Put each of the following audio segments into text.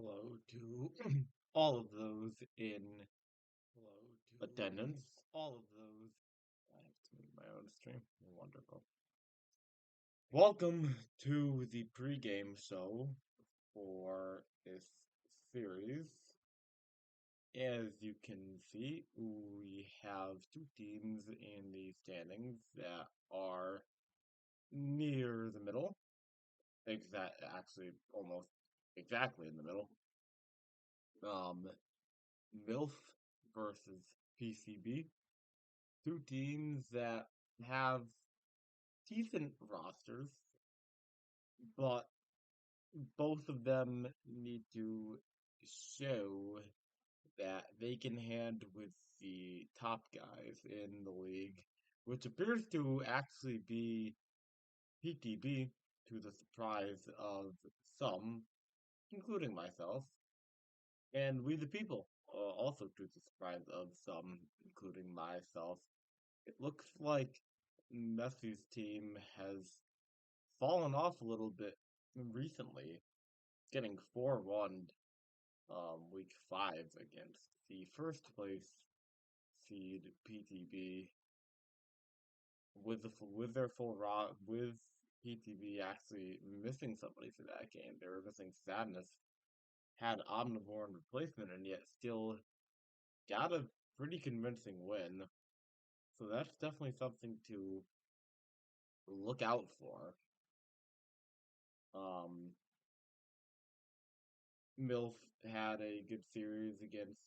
Hello to all of those in attendance. All of those. I have to mute my own stream. Wonderful. Welcome to the pregame show for this series. As you can see, we have two teams in the standings that are near the middle. Actually, almost exactly in the middle. MILF versus PCB. Two teams that have decent rosters, but both of them need to show that they can hand with the top guys in the league, which appears to actually be PTB, to the surprise of some, including myself, and We the People, also to the surprise of some, including myself. It looks like Messi's team has fallen off a little bit recently, getting 4-1 week 5 against the first place seed PTB with their full raw with PTB actually missing somebody for that game. They were missing Sadness, had Omnivore in replacement, and yet still got a pretty convincing win. So that's definitely something to look out for. Um, MILF had a good series against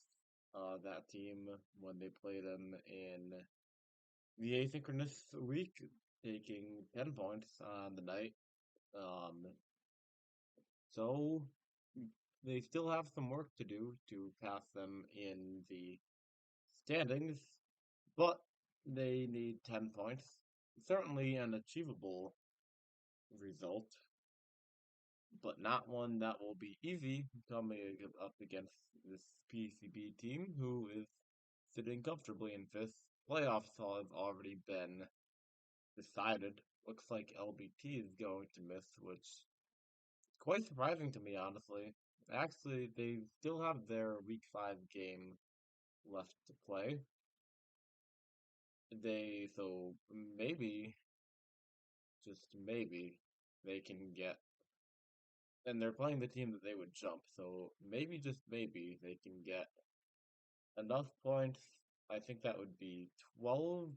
that team when they played them in the asynchronous week, taking 10 points on the night. Um, so they still have some work to do to pass them in the standings, but they need 10 points. Certainly an achievable result, but not one that will be easy coming up against this PCB team, who is sitting comfortably in fifth. Playoffs have already been decided. Looks like LBT is going to miss, which is quite surprising to me, honestly. Actually, they still have their Week 5 game left to play. So maybe, just maybe, they can get, and they're playing the team that they would jump, so maybe, just maybe, they can get enough points. I think that would be 12,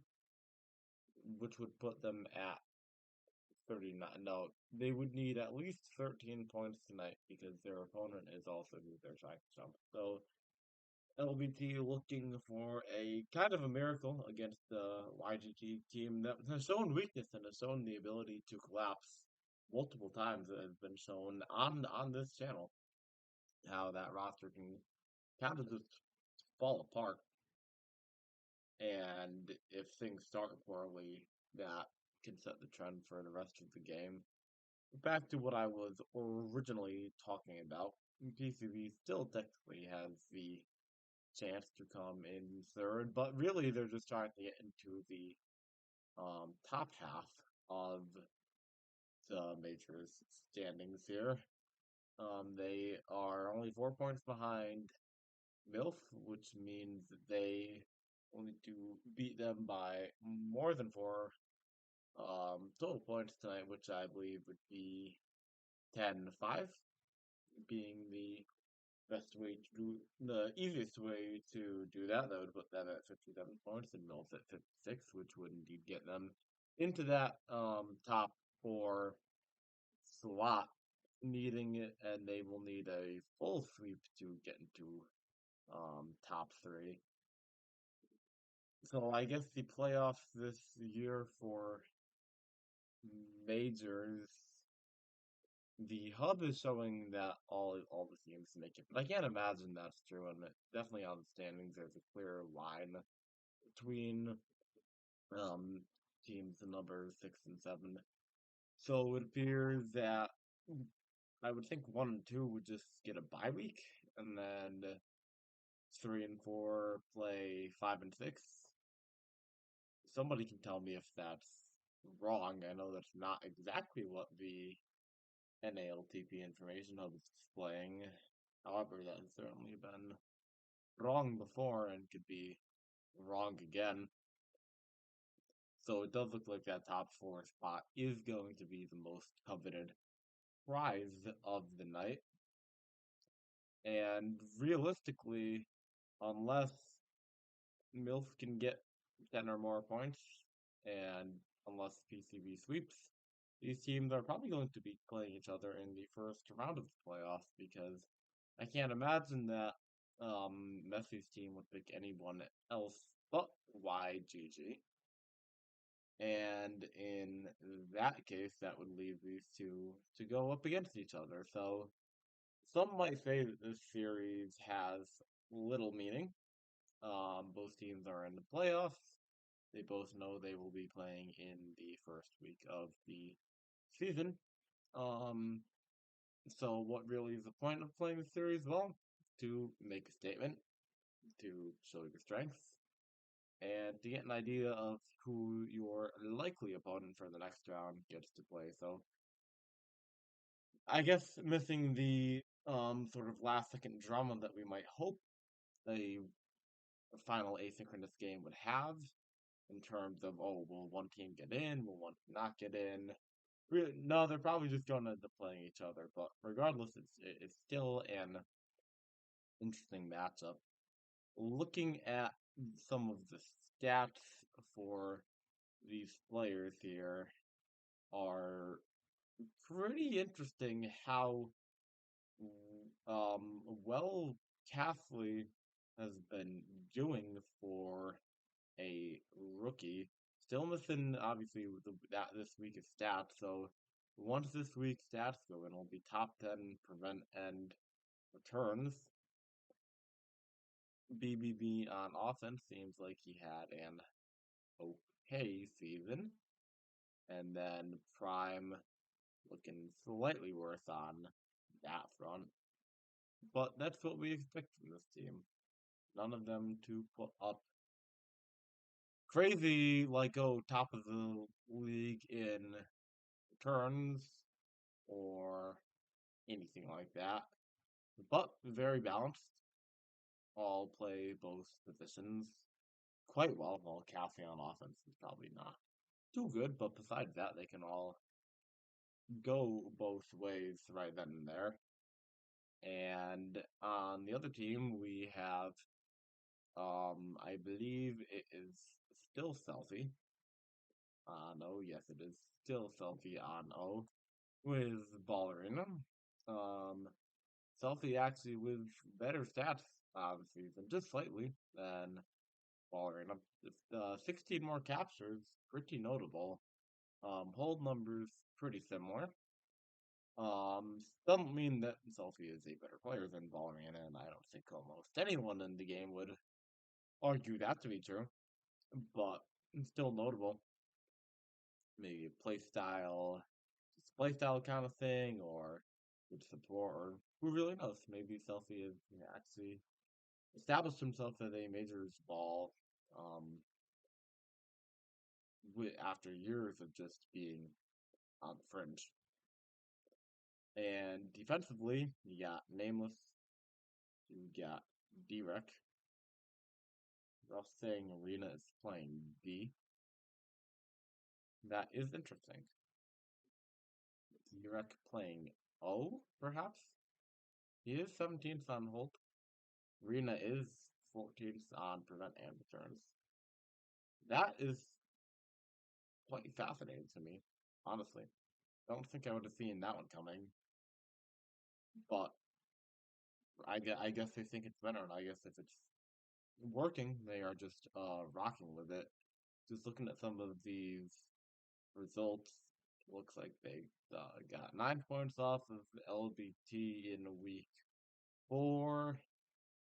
which would put them at 39. No, they would need at least 13 points tonight because their opponent is also who they're trying to jump. So LBT looking for a kind of a miracle against the YGT team that has shown weakness and has shown the ability to collapse multiple times. It has been shown on this channel how that roster can kind of just fall apart. And if things start poorly, that can set the trend for the rest of the game. Back to what I was originally talking about, PCB still technically has the chance to come in third, but really they're just trying to get into the top half of the majors standings here. They are only 4 points behind MILF, which means that they only to beat them by more than 4 total points tonight, which I believe would be 10-5, being the easiest way to do that. That would put them at 57 points and Mills at 56, which would indeed get them into that top 4 slot, needing it, and they will need a full sweep to get into top 3. So I guess the playoffs this year for majors, the hub is showing that all the teams make it, but I can't imagine that's true. And definitely on the standings, there's a clear line between teams numbers 6 and 7. So it appears that I would think 1 and 2 would just get a bye week, and then 3 and 4 play 5 and 6. Somebody can tell me if that's wrong. I know that's not exactly what the NALTP information hub is displaying. However, that has certainly been wrong before and could be wrong again. So it does look like that top four spot is going to be the most coveted prize of the night. And realistically, unless MILF can get 10 or more points, and unless PCB sweeps, these teams are probably going to be playing each other in the first round of the playoffs because I can't imagine that Messi's team would pick anyone else but YGG. And in that case, that would leave these two to go up against each other. So some might say that this series has little meaning. Both teams are in the playoffs. They both know they will be playing in the first week of the season. Um, so what really is the point of playing the series? Well, to make a statement, to show your strengths, and to get an idea of who your likely opponent for the next round gets to play. So I guess missing the sort of last second drama that we might hope a final asynchronous game would have in terms of, oh, will one team get in, will one not get in? Really, no, they're probably just going to end up playing each other. But regardless, it's still an interesting matchup. Looking at some of the stats for these players here are pretty interesting. How well Castley has been doing for a rookie. Still missing, obviously, that this week is stats. So once this week's stats go in, it'll be top 10 prevent and returns. BBB on offense seems like he had an okay season. And then Prime looking slightly worse on that front. But that's what we expect from this team. None of them to put up crazy, like, oh, top of the league in returns or anything like that. But very balanced. All play both positions quite well. Well, Cassie on offense is probably not too good, but besides that, they can all go both ways right then and there. And on the other team, we have, I believe it is still Selfie. No, yes, it is still Selfie on O with Ballerina. Um, Selfie actually with better stats on the season, just slightly than Ballerina. 16 more captures, pretty notable. Hold numbers pretty similar. Doesn't mean that Selfie is a better player than Ballerina, and I don't think almost anyone in the game would argue that to be true. But it's still notable. Maybe a play style kind of thing, or good support, or who really knows? Maybe Selfie has actually established himself as a majors ball um, after years of just being on the fringe. And defensively, you got Nameless, you got Derek. Rough saying Arena is playing D. That is interesting. Derek playing O, perhaps? He is 17th on hold. Rena is 14th on prevent and returns. That is quite fascinating to me, honestly. I don't think I would have seen that one coming, but I guess they think it's better, and I guess if it's working, they are just rocking with it. Just looking at some of these results, looks like they got 9 points off of LBT in week 4,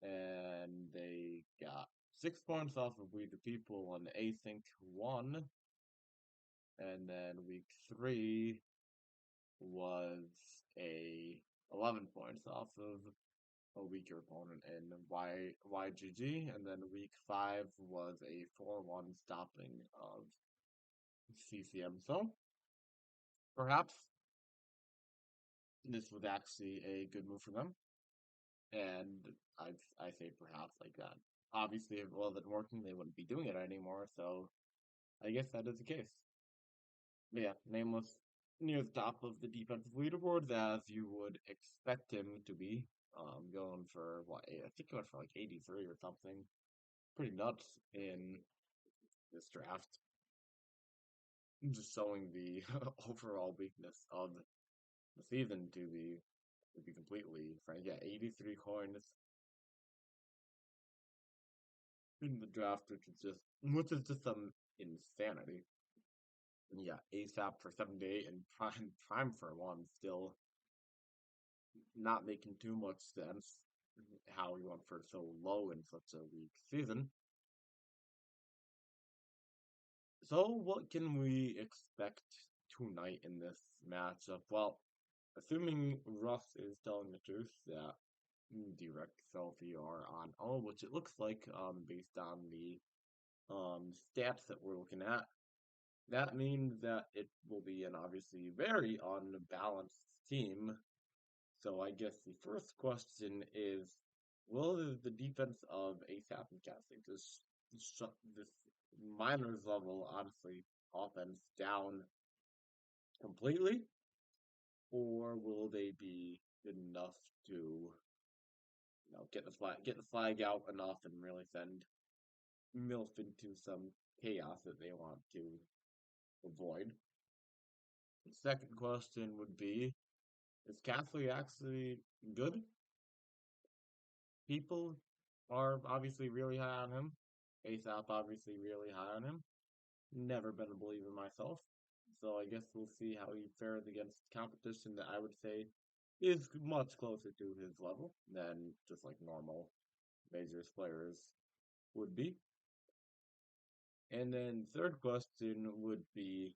and they got 6 points off of We the People on ASYNC2, and then week 3 was a 11 points off of a weaker opponent in YGG, and then week 5 was a 4-1 stopping of CCM. So perhaps this was actually a good move for them. and I say perhaps like that. Obviously, if it wasn't working, they wouldn't be doing it anymore. So I guess that is the case. But yeah, Nameless near the top of the defensive leaderboards as you would expect him to be. Going for what I think he went for like 83 or something. Pretty nuts in this draft. Just showing the overall weakness of the season to be completely frank. Yeah, 83 coins in the draft, which is just some insanity. And yeah, ASAP for 78 and Prime for one still not making too much sense how he went for so low in such a weak season. So what can we expect tonight in this matchup? Well, assuming Russ is telling the truth that direct selfie are on all, which it looks like based on the stats that we're looking at, that means that it will be an obviously very unbalanced team. So I guess the first question is, will the defense of ASAP and Casting just shut this minors level, honestly, offense down completely? Or will they be enough to, get the flag out enough and really send MILF into some chaos that they want to avoid? The second question would be, is Cassidy actually good? People are obviously really high on him. ASAP obviously really high on him. Never been a believer myself. So I guess we'll see how he fares against competition that I would say is much closer to his level than just like normal majors players would be. And then third question would be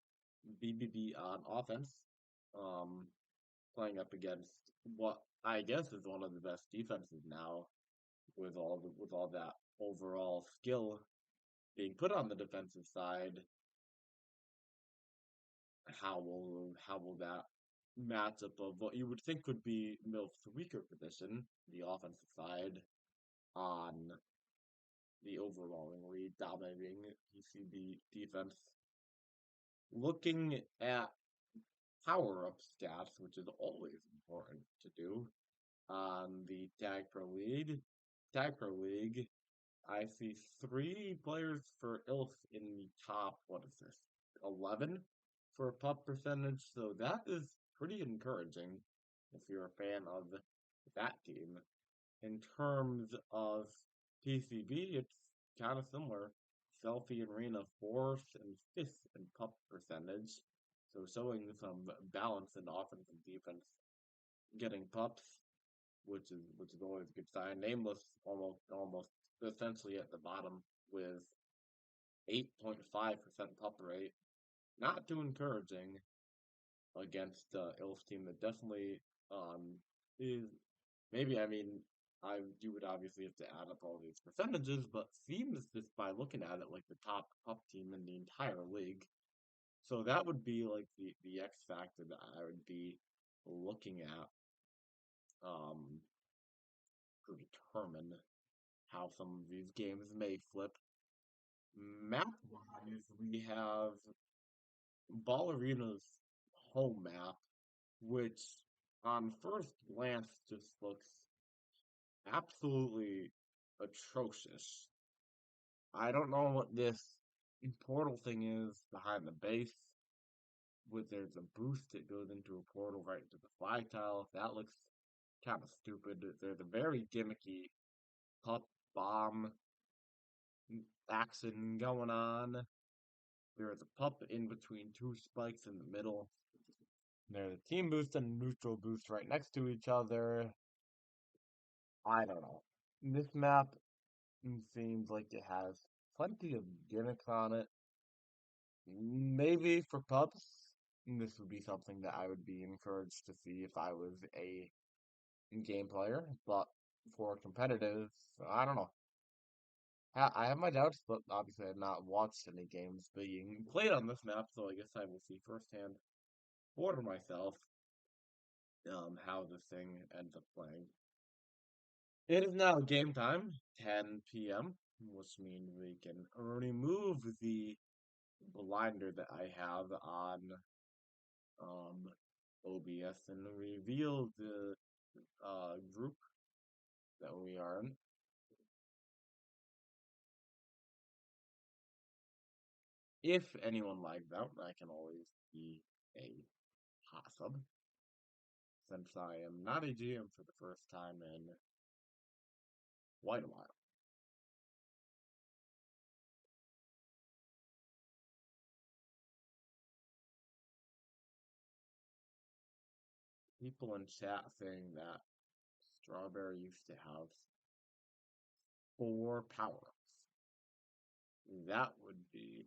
BBB on offense. Um, Playing up against what I guess is one of the best defenses now with all that overall skill being put on the defensive side. How will that matchup of what you would think would be Milf's weaker position, the offensive side, on the overwhelmingly dominating PCB defense? Looking at power up stats, which is always important to do on the Tag Pro League, I see three players for ILF in the top, what is this, 11 for pup percentage. So that is pretty encouraging if you're a fan of that team. In terms of PCB, it's kind of similar. Selfie and Rena fourth and fifth in pup percentage. So showing some balance in offense and defense. Getting pups, which is always a good sign. Nameless almost essentially at the bottom with 8.5% pup rate. Not too encouraging against ILF's team that definitely is maybe you would obviously have to add up all these percentages, but seems just by looking at it like the top pup team in the entire league. So that would be like the X factor that I would be looking at um to determine how some of these games may flip. Map wise, we have Ballerina's home map, which on first glance just looks absolutely atrocious. I don't know what this portal thing is behind the base. With there's a boost that goes into a portal right into the flag tile. That looks kind of stupid. There's a very gimmicky pup bomb action going on. There is a pup in between two spikes in the middle. There's a team boost and a neutral boost right next to each other. I don't know. This map seems like it has plenty of gimmicks on it. Maybe for pups, this would be something that I would be encouraged to see if I was a game player. But for competitive, I don't know. I have my doubts, but obviously I have not watched any games being played on this map, so I guess I will see firsthand for myself how this thing ends up playing. It is now game time, 10 p.m., which means we can remove the blinder that I have on um, OBS and reveal the group that we are in. If anyone likes out, I can always be a hot sub, since I am not a GM for the first time in quite a while. People in chat saying that Strawberry used to have 4 power-ups. That would be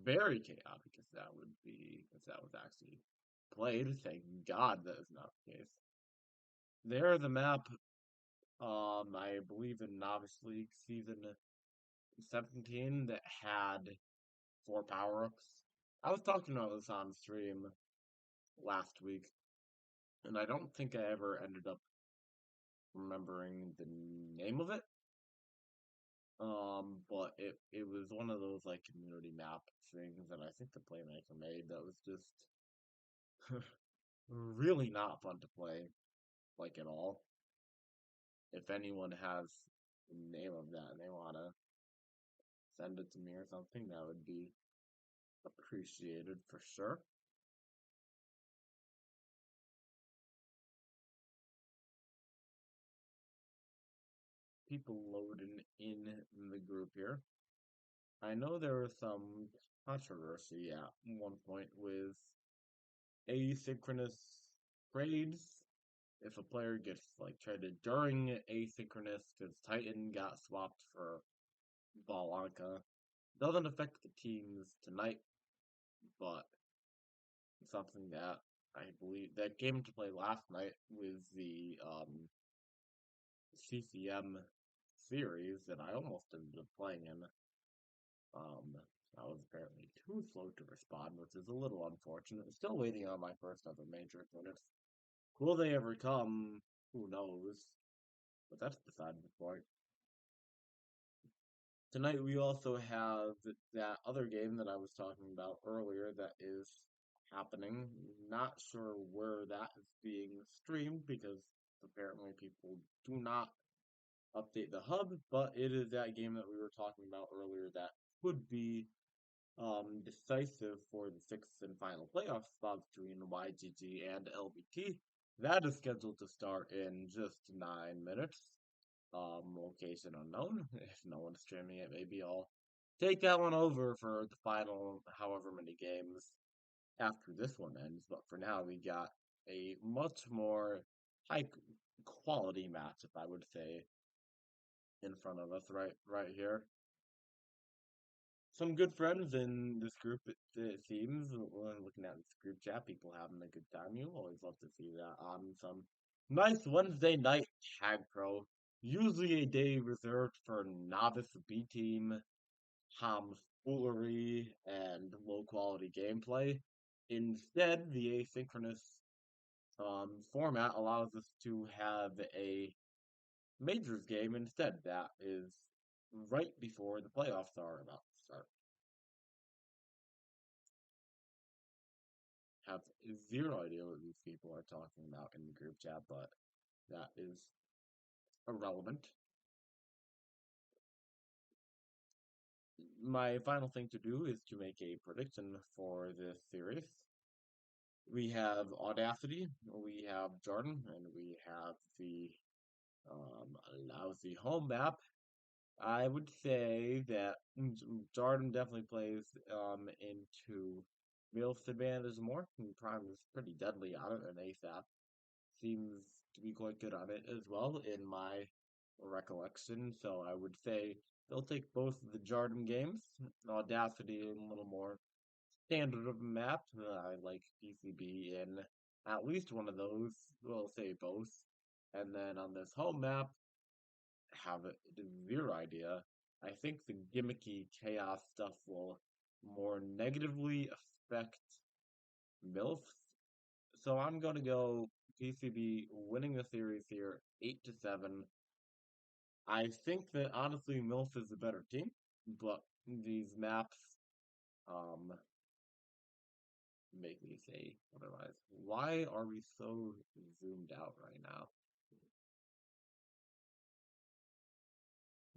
very chaotic if that would be if that was actually played. Thank God that is not the case. There, the map. I believe in Novice League season 17 that had 4 power-ups. I was talking about this on stream last week, and I don't think I ever ended up remembering the name of it. But it was one of those like community map things that I think the Playmaker made that was just really not fun to play, like at all. If anyone has the name of that and they wanna send it to me or something, that would be appreciated for sure. People loading in the group here. I know there was some controversy at one point with asynchronous trades. If a player gets like traded during asynchronous, because Titan got swapped for Balanka, doesn't affect the teams tonight, but something that I believe that came to play last night with the CCM series that I almost ended up playing in. I was apparently too slow to respond, which is a little unfortunate. Still waiting on my first ever major opponents. Will they ever come? Who knows? But that's beside the point. Tonight we also have that other game that I was talking about earlier that is happening. Not sure where that is being streamed because apparently people do not update the hub, but it is that game that we were talking about earlier that could be decisive for the sixth and final playoff spot between YGG and LBT. That is scheduled to start in just 9 minutes. Location unknown. If no one's streaming it, maybe I'll take that one over for the final however many games after this one ends. But for now, we got a much more high quality match, if I would say, in front of us right here. Some good friends in this group, it seems. When looking at this group chat, people having a good time. You always love to see that on some nice Wednesday night tag pro. Usually a day reserved for novice B team, tomfoolery, and low quality gameplay. Instead, the asynchronous format allows us to have a majors game instead that is right before the playoffs are about to start. Have zero idea what these people are talking about in the group chat, but that is irrelevant. My final thing to do is to make a prediction for this series. We have Audacity, we have Jordan, and we have the lousy home map. I would say that Jordan definitely plays into Milf's advantage more. Prime is pretty deadly on it, and ASAP seems to be quite good on it as well, in my recollection. So I would say they'll take both of the Jordan games. Audacity a little more standard of map. I like PCB in at least one of those. We'll say both. And then on this home map, have zero idea. I think the gimmicky chaos stuff will more negatively affect MILF. So I'm going to go PCB winning the series here 8-7. I think that honestly MILF is a better team, but these maps um make me say otherwise. Why are we so zoomed out right now?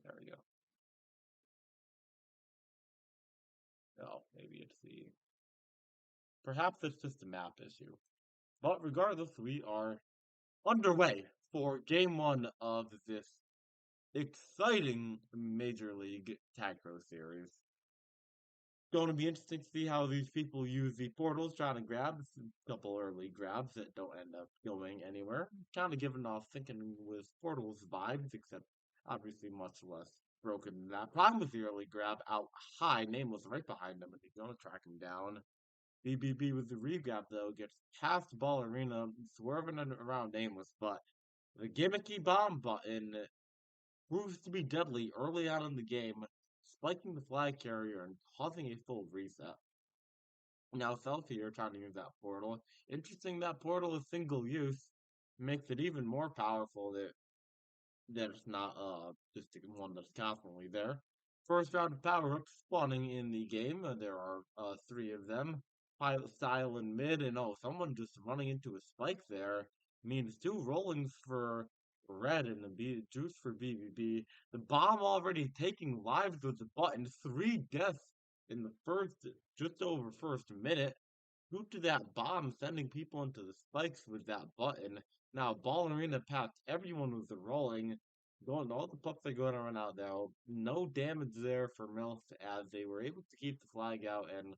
There we go. Oh, maybe it's the perhaps it's just a map issue. But regardless, we are underway for game one of this exciting Major League Tag Pro series. Going to be interesting to see how these people use the portals, trying to grab a couple early grabs that don't end up going anywhere. Kind of giving off thinking with portals vibes, except obviously much less broken than that. Problem with the early grab out high, Nameless right behind him, and he's going to track him down. BBB with the re-grab though gets past Ball Arena, swerving around Nameless, but the gimmicky bomb button proves to be deadly early on in the game, spiking the flag carrier and causing a full reset. Now Self here trying to use that portal. Interesting that portal is single use. Makes it even more powerful that it's not just one that's constantly there. First round of power ups spawning in the game. There are three of them. Pilot style in mid, and oh, someone just running into a spike there means two rollings for red and the juice for BBB. The bomb already taking lives with the button. Three deaths in the first, just over first minute. Due to that bomb sending people into the spikes with that button. Now, Ball Arena passed everyone with the rolling. Going, all the pups are going to run out there. No damage there for MILF as they were able to keep the flag out and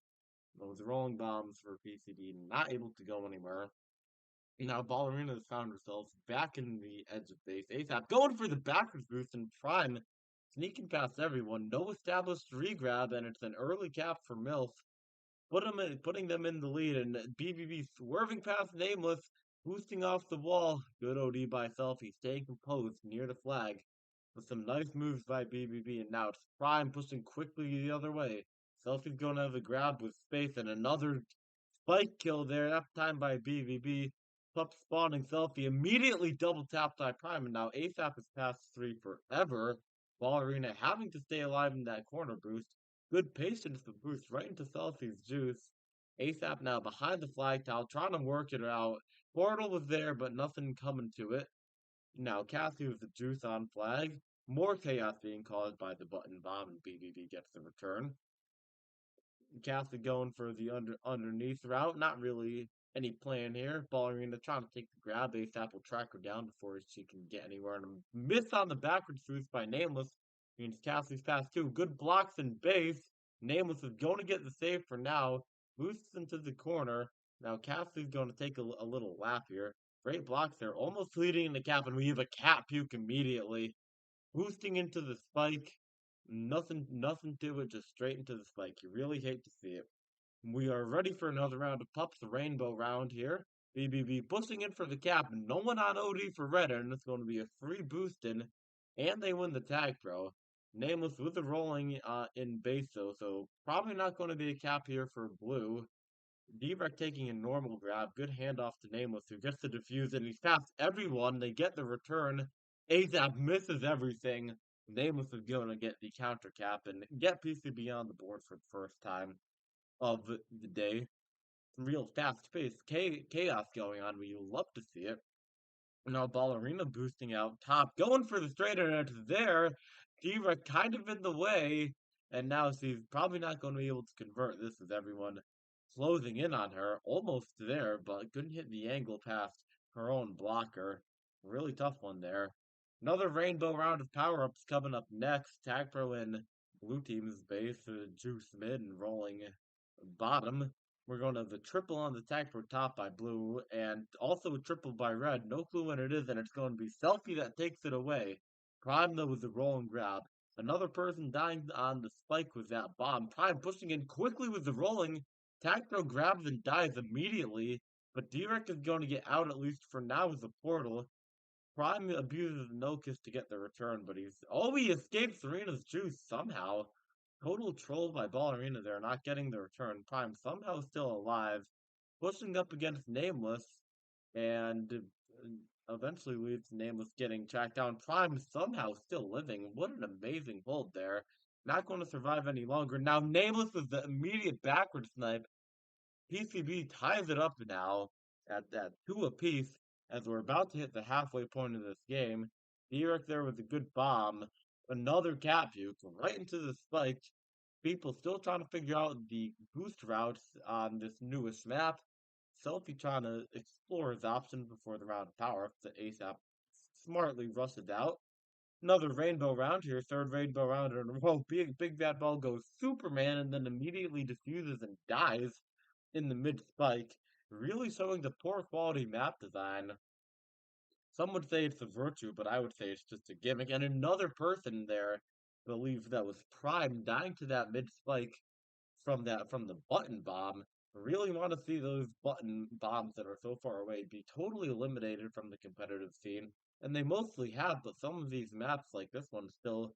those rolling bombs for PCB not able to go anywhere. Now, Ballerina has found herself back in the edge of base. ASAP going for the backwards boost in prime, sneaking past everyone. No established regrab, and it's an early cap for MILF putting them in the lead, and BBB swerving past Nameless, boosting off the wall. Good OD by Selfie, staying composed near the flag with some nice moves by BBB, and now it's Prime pushing quickly the other way. Selfie's going to have a grab with space, and another spike kill there, that time by BBB. Pup spawning Selfie, immediately double tapped by Prime, and now ASAP has passed three forever. Ballerina having to stay alive in that corner boost. Good patience to boost right into Selfie's juice. ASAP now behind the flag towel, trying to work it out. Portal was there, but nothing coming to it. Now Cassie with the juice on flag. More chaos being caused by the button bomb, and BBB gets the return. Cassie going for the underneath route. Not really any plan here. Ballerina trying to take the grab. ASAP will track her down before she can get anywhere. And a miss on the backwards boost by Nameless means Cassie's pass too. Good blocks in base. Nameless is going to get the save for now. Boosts into the corner. Now Cassie's going to take a little lap here. Great blocks there. Almost leading the cap, and we have a cat puke immediately. Boosting into the spike. Nothing to it, just straight into the spike. You really hate to see it. We are ready for another round of pups, the rainbow round here. BBB pushing in for the cap, no one on OD for red, and it's going to be a free boost in, and they win the tag pro. Nameless with the rolling in base though, so probably not going to be a cap here for blue. D-Rec taking a normal grab, good handoff to Nameless, who gets the defuse, and he's past everyone. They get the return. ASAP misses everything. Nameless is going to get the counter cap and get PCB on the board for the first time of the day. Real fast-paced chaos going on, but you love to see it. Now Ballerina boosting out top, going for the straighter, and it's there. Diva kind of in the way, and now she's probably not going to be able to convert. This is everyone closing in on her, almost there, but couldn't hit the angle past her own blocker. Really tough one there. Another rainbow round of power-ups coming up next. Tag Pro in blue team's base, Juice mid and rolling bottom. We're going to have the triple on the tag for top by blue, and also a triple by red. No clue when it is, and it's going to be Selfie that takes it away. Prime, though, with the roll and grab. Another person dying on the spike with that bomb. Prime pushing in quickly with the rolling. Tactro grabs and dies immediately, but Direct is going to get out at least for now with the portal. Prime abuses no kiss to get the return, but he escapes Serena's juice somehow. Total troll by Ballerina there, not getting the return. Prime somehow still alive, pushing up against Nameless, and eventually leads to Nameless getting tracked down. Prime somehow still living. What an amazing hold there. Not going to survive any longer. Now Nameless with the immediate backward snipe. PCB ties it up now at two apiece as we're about to hit the halfway point of this game. Derek there with a good bomb. Another cap juke right into the spike. People still trying to figure out the boost routes on this newest map. Selfie trying to explore his options before the round of power up. The ASAP smartly rushes out. Another rainbow round here, third rainbow round in a row. Big Bad Ball goes Superman and then immediately diffuses and dies in the mid spike, really showing the poor quality map design. Some would say it's a virtue, but I would say it's just a gimmick. And another person there believes that was Prime dying to that mid spike from the button bomb. Really want to see those button bombs that are so far away be totally eliminated from the competitive scene. And they mostly have, but some of these maps like this one still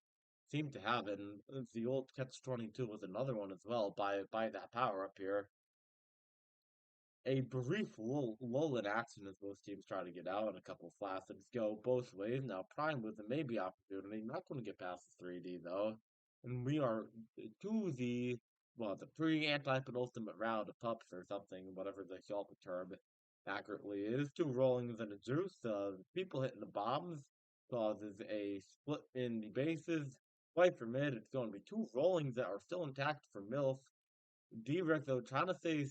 seem to have it. And the old Catch 22 was another one as well by that power up here. A brief lull in action as most teams try to get out, and a couple flaccid go both ways. Now, Prime with a maybe opportunity, not going to get past the 3D though. And we are to the pre-anti-penultimate round of pups or something, whatever the Shelpa term accurately is. Two rollings and a juice. People hitting the bombs causes a split in the bases. Fight for mid, it's going to be two rollings that are still intact for MILF. D-Rex, though, trying to stay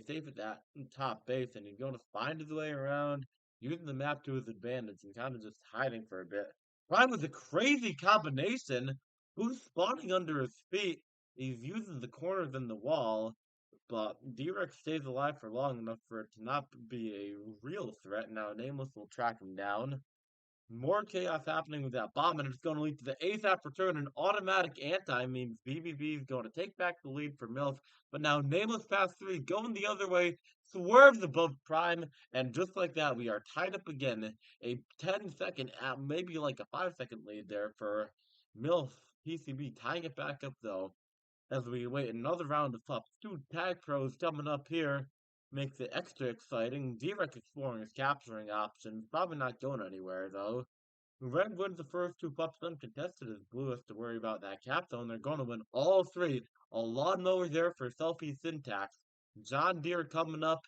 safe at that top base, and he's going to find his way around, using the map to his advantage, and kind of just hiding for a bit. Prime with a crazy combination, who's spawning under his feet. He's using the corners in the wall, but D-Rex stays alive for long enough for it to not be a real threat. Now, Nameless will track him down. More chaos happening with that bomb, and it's going to lead to the ASAP return. An automatic anti means BBB is going to take back the lead for MILF, but now Nameless Pass 3 going the other way, swerves above Prime, and just like that, we are tied up again. A 10-second, maybe like a 5-second lead there for MILF. PCB tying it back up though, as we wait another round of pups. Two tag pros coming up here. Makes it extra exciting. Direct exploring his capturing options. Probably not going anywhere though. Red wins the first two pups uncontested as Blue has to worry about that cap zone. They're going to win all three. A lawnmower there for Selfie Syntax. John Deere coming up,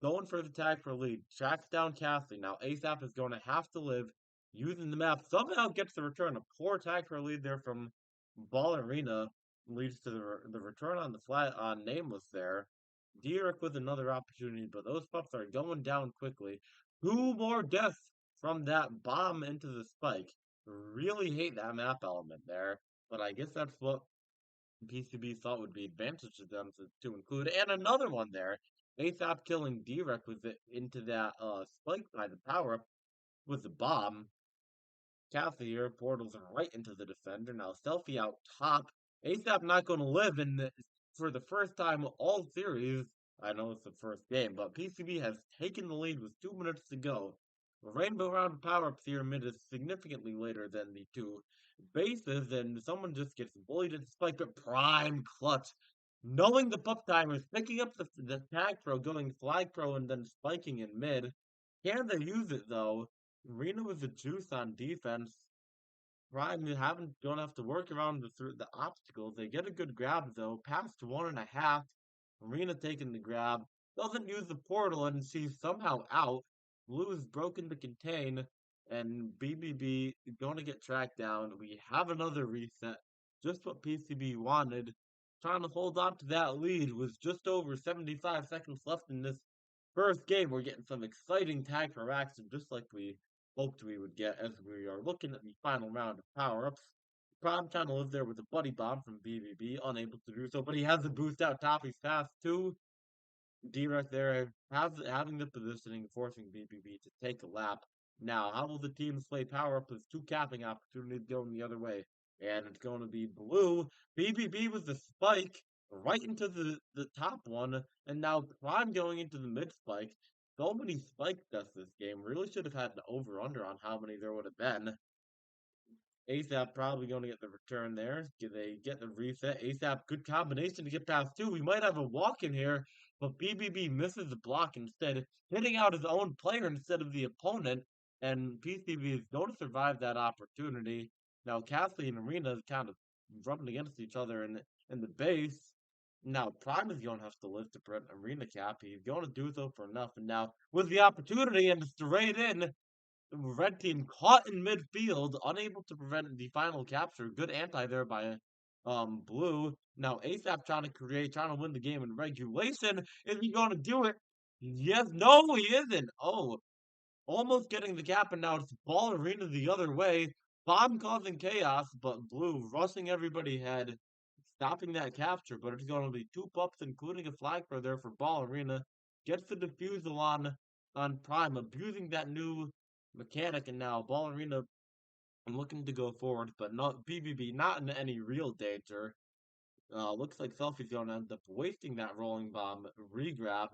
going for the tag for lead. Tracks down Cassie. Now ASAP is going to have to live using the map. Somehow gets the return. A poor tag for lead there from Ballerina leads to the return on the flat on Nameless there. Derek with another opportunity, but those pups are going down quickly. Two more deaths from that bomb into the spike. Really hate that map element there, but I guess that's what PCB thought would be advantage to them to include. And another one there. ASAP killing Derek with it into that spike by the power up with the bomb. Kathy here portals right into the defender. Now Selfie out top. ASAP not going to live for the first time all series. I know it's the first game, but PCB has taken the lead with 2 minutes to go. The rainbow round power-ups here mid is significantly later than the two bases, and someone just gets bullied into spike, but Prime clutch. Knowing the pup timers, picking up the tag pro, going flag pro, and then spiking in mid. Can they use it though? Reno with the juice on defense. Prime don't have to work around the obstacles. They get a good grab though. Past 1.5. Marina taking the grab. Doesn't use the portal and she's somehow out. Blue is broken to contain. And BBB going to get tracked down. We have another reset. Just what PCB wanted. Trying to hold on to that lead with just over 75 seconds left in this first game. We're getting some exciting tag for action, just like we hoped we would get as we are looking at the final round of power-ups. Prime trying to live there with a buddy bomb from BBB, unable to do so, but he has the boost out top. He's fast too. D right there, having the positioning, forcing BBB to take a lap. Now, how will the teams play power-up with two capping opportunities going the other way? And it's going to be Blue. BBB with the spike right into the top one, and now Prime going into the mid spike. So many spike deaths this game. Really should have had an over-under on how many there would have been. ASAP probably going to get the return there. Do they get the reset? ASAP, good combination to get past two. We might have a walk in here, but BBB misses the block instead, hitting out his own player instead of the opponent. and PCB is going to survive that opportunity. Now, Cassie and Arena is kind of rubbing against each other in the base. Now, Prime is going to have to live to prevent Arena Cap. He's going to do so for enough. And now, with the opportunity and straight in, the red team caught in midfield, unable to prevent the final capture. Good anti there by blue. Now ASAP trying to win the game in regulation. Is he going to do it? Yes. No, he isn't. Oh, almost getting the cap, and now it's ball arena the other way. Bomb causing chaos, but blue rushing everybody ahead, stopping that capture. But it's going to be two pups, including a flag for there for ball arena. Gets the defusal on Prime, abusing that new mechanic, and now ball arena looking to go forward, but not BBB not in any real danger. Looks like Selfie's going to end up wasting that rolling bomb regrab.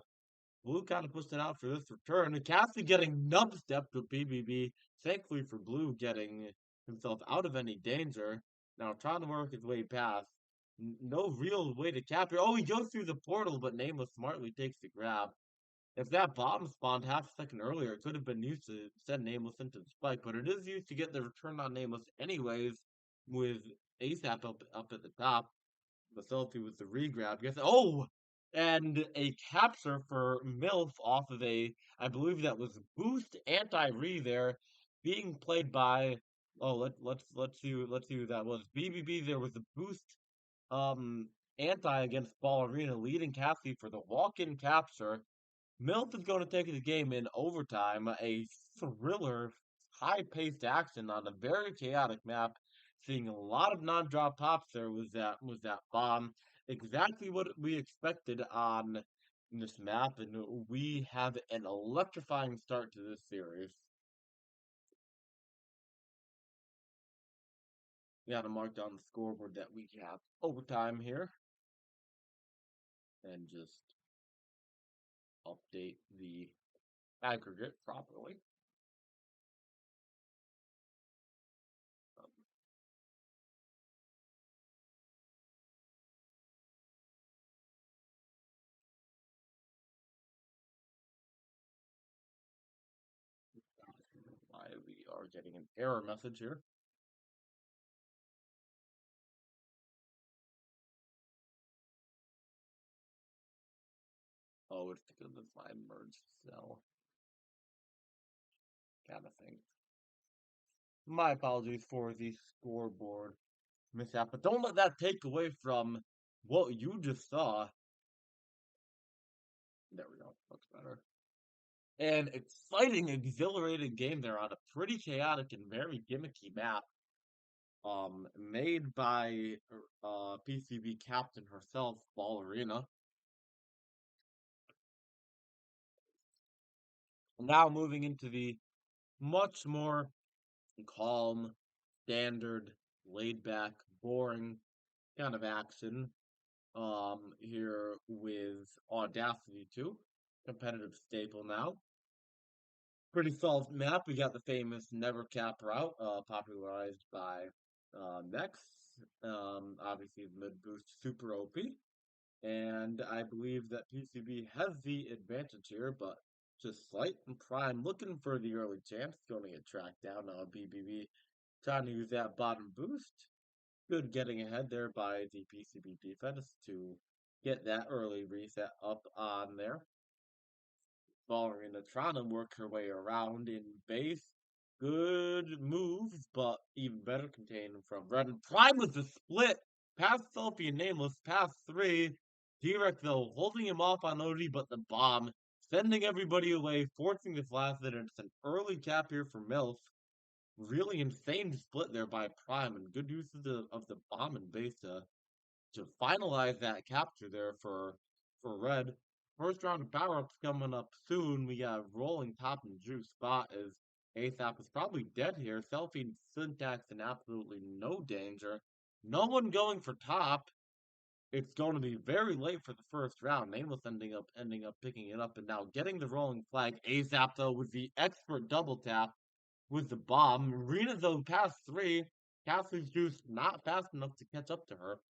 Blue kind of pushed it out for this return. Cassie getting nub stepped with BBB. Thankfully for Blue getting himself out of any danger. Now trying to work his way past. No real way to capture. Oh, he goes through the portal, but Nameless smartly takes the grab. If that bomb spawned half a second earlier, it could have been used to send Nameless into the spike, but it is used to get the return on Nameless anyways, with ASAP up at the top. Facility with the regrab. Yes. Oh, and a capture for MILF off of I believe that was boost anti-re there, being played by. Oh, let's see who that was. BBB there was a boost um anti against Ball Arena, leading Cassie for the walk-in capture. MILF is going to take the game in overtime, a thriller, high-paced action on a very chaotic map. Seeing a lot of non-drop pops there was that bomb. Exactly what we expected on this map, and we have an electrifying start to this series. We got to mark down the scoreboard that we have overtime here, and just update the aggregate properly. Why we are getting an error message here. Oh, it's because of my merged cell kind of thing. My apologies for the scoreboard mishap, but don't let that take away from what you just saw. There we go. Looks better. An exciting, exhilarating game there on a pretty chaotic and very gimmicky map. Made by PCB captain herself, Ballerina. Now moving into the much more calm, standard, laid back, boring kind of action here with Audacity 2, competitive staple now. Pretty solid map. We got the famous Never Cap route, popularized by Nex. Obviously, the mid boost super OP. And I believe that PCB has the advantage here, but just slight and Prime looking for the early chance. Going to get tracked down now. BBB trying to use that bottom boost. Good getting ahead there by the PCB defense to get that early reset up on there. Ballerina trying to work her way around in base. Good moves, but even better contained from Red. And Prime with the split. Past Selfie and Nameless, past three. Direct though, holding him off on OD, but the bomb. Sending everybody away, forcing the flash, and it's an early cap here for MILF. Really insane split there by Prime, and good use of the bomb and base to finalize that capture there for Red. First round of power ups coming up soon. We got rolling top and juice spot as ASAP is probably dead here. Selfie Syntax in absolutely no danger. No one going for top. It's going to be very late for the first round. Nameless ending up picking it up and now getting the rolling flag. ASAP though with the expert double tap with the bomb. Marina though past three. Cassie's juice not fast enough to catch up to her.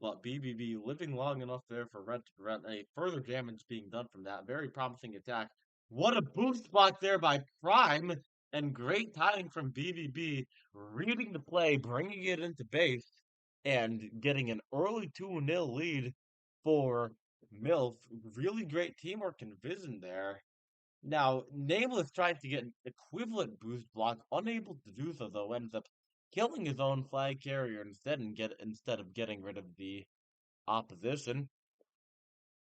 But BBB living long enough there for Red to prevent any further damage being done from that. Very promising attack. What a boost block there by Prime, and great timing from BBB, reading the play, bringing it into base, and getting an early 2-0 lead for MILF. Really great teamwork and vision there. Now, Nameless tried to get an equivalent boost block, unable to do so though, ends up killing his own flag carrier instead of getting rid of the opposition.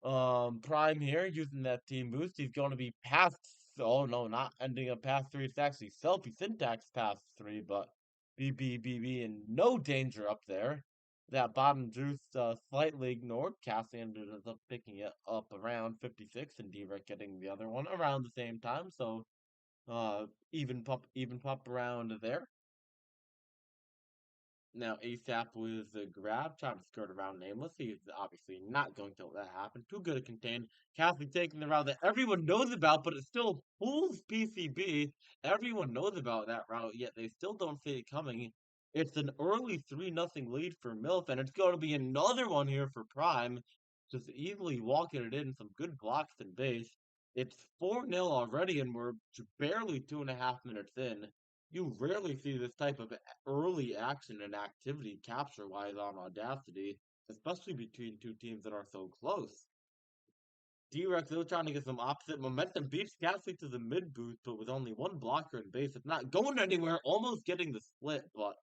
Prime here using that team boost. He's going to be past. Oh no, not ending up past three. It's actually Selfie Syntax past three, but BBBB in no danger up there. That bottom juice slightly ignored. Cassie ended up picking it up around 56, and D-Rec getting the other one around the same time. So even pop around there. Now, ASAP with the grab, trying to skirt around Nameless. He's obviously not going to let that happen. Too good to contain. Kathy taking the route that everyone knows about, but it still fools PCB. Everyone knows about that route, yet they still don't see it coming. It's an early 3-0 lead for MILF, and it's going to be another one here for Prime. Just easily walking it in. Some good blocks in base. It's 4-0 already, and we're barely 2.5 minutes in. You rarely see this type of early action and activity capture wise on Audacity, especially between two teams that are so close. D-Rex still trying to get some opposite momentum, beats Gasly to the mid boost, but with only one blocker in base. It's not going anywhere, almost getting the split, but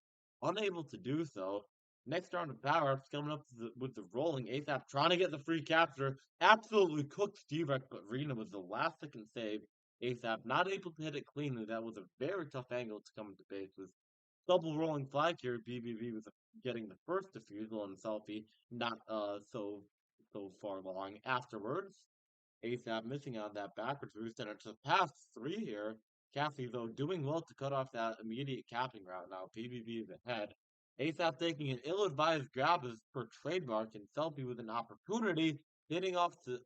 unable to do so. Next round of power-ups coming up with the rolling ASAP, trying to get the free capture. Absolutely cooked D-Rex, but Rena was the last that can save. ASAP not able to hit it cleanly. That was a very tough angle to come into base with. Double rolling flag here. BBB was getting the first defusal and Selfie, not so far along afterwards. ASAP missing on that backwards boost, and it's a past three here. Cassie, though, doing well to cut off that immediate capping route now. PBB is ahead. ASAP taking an ill-advised grab as per trademark, and Selfie with an opportunity, hitting off the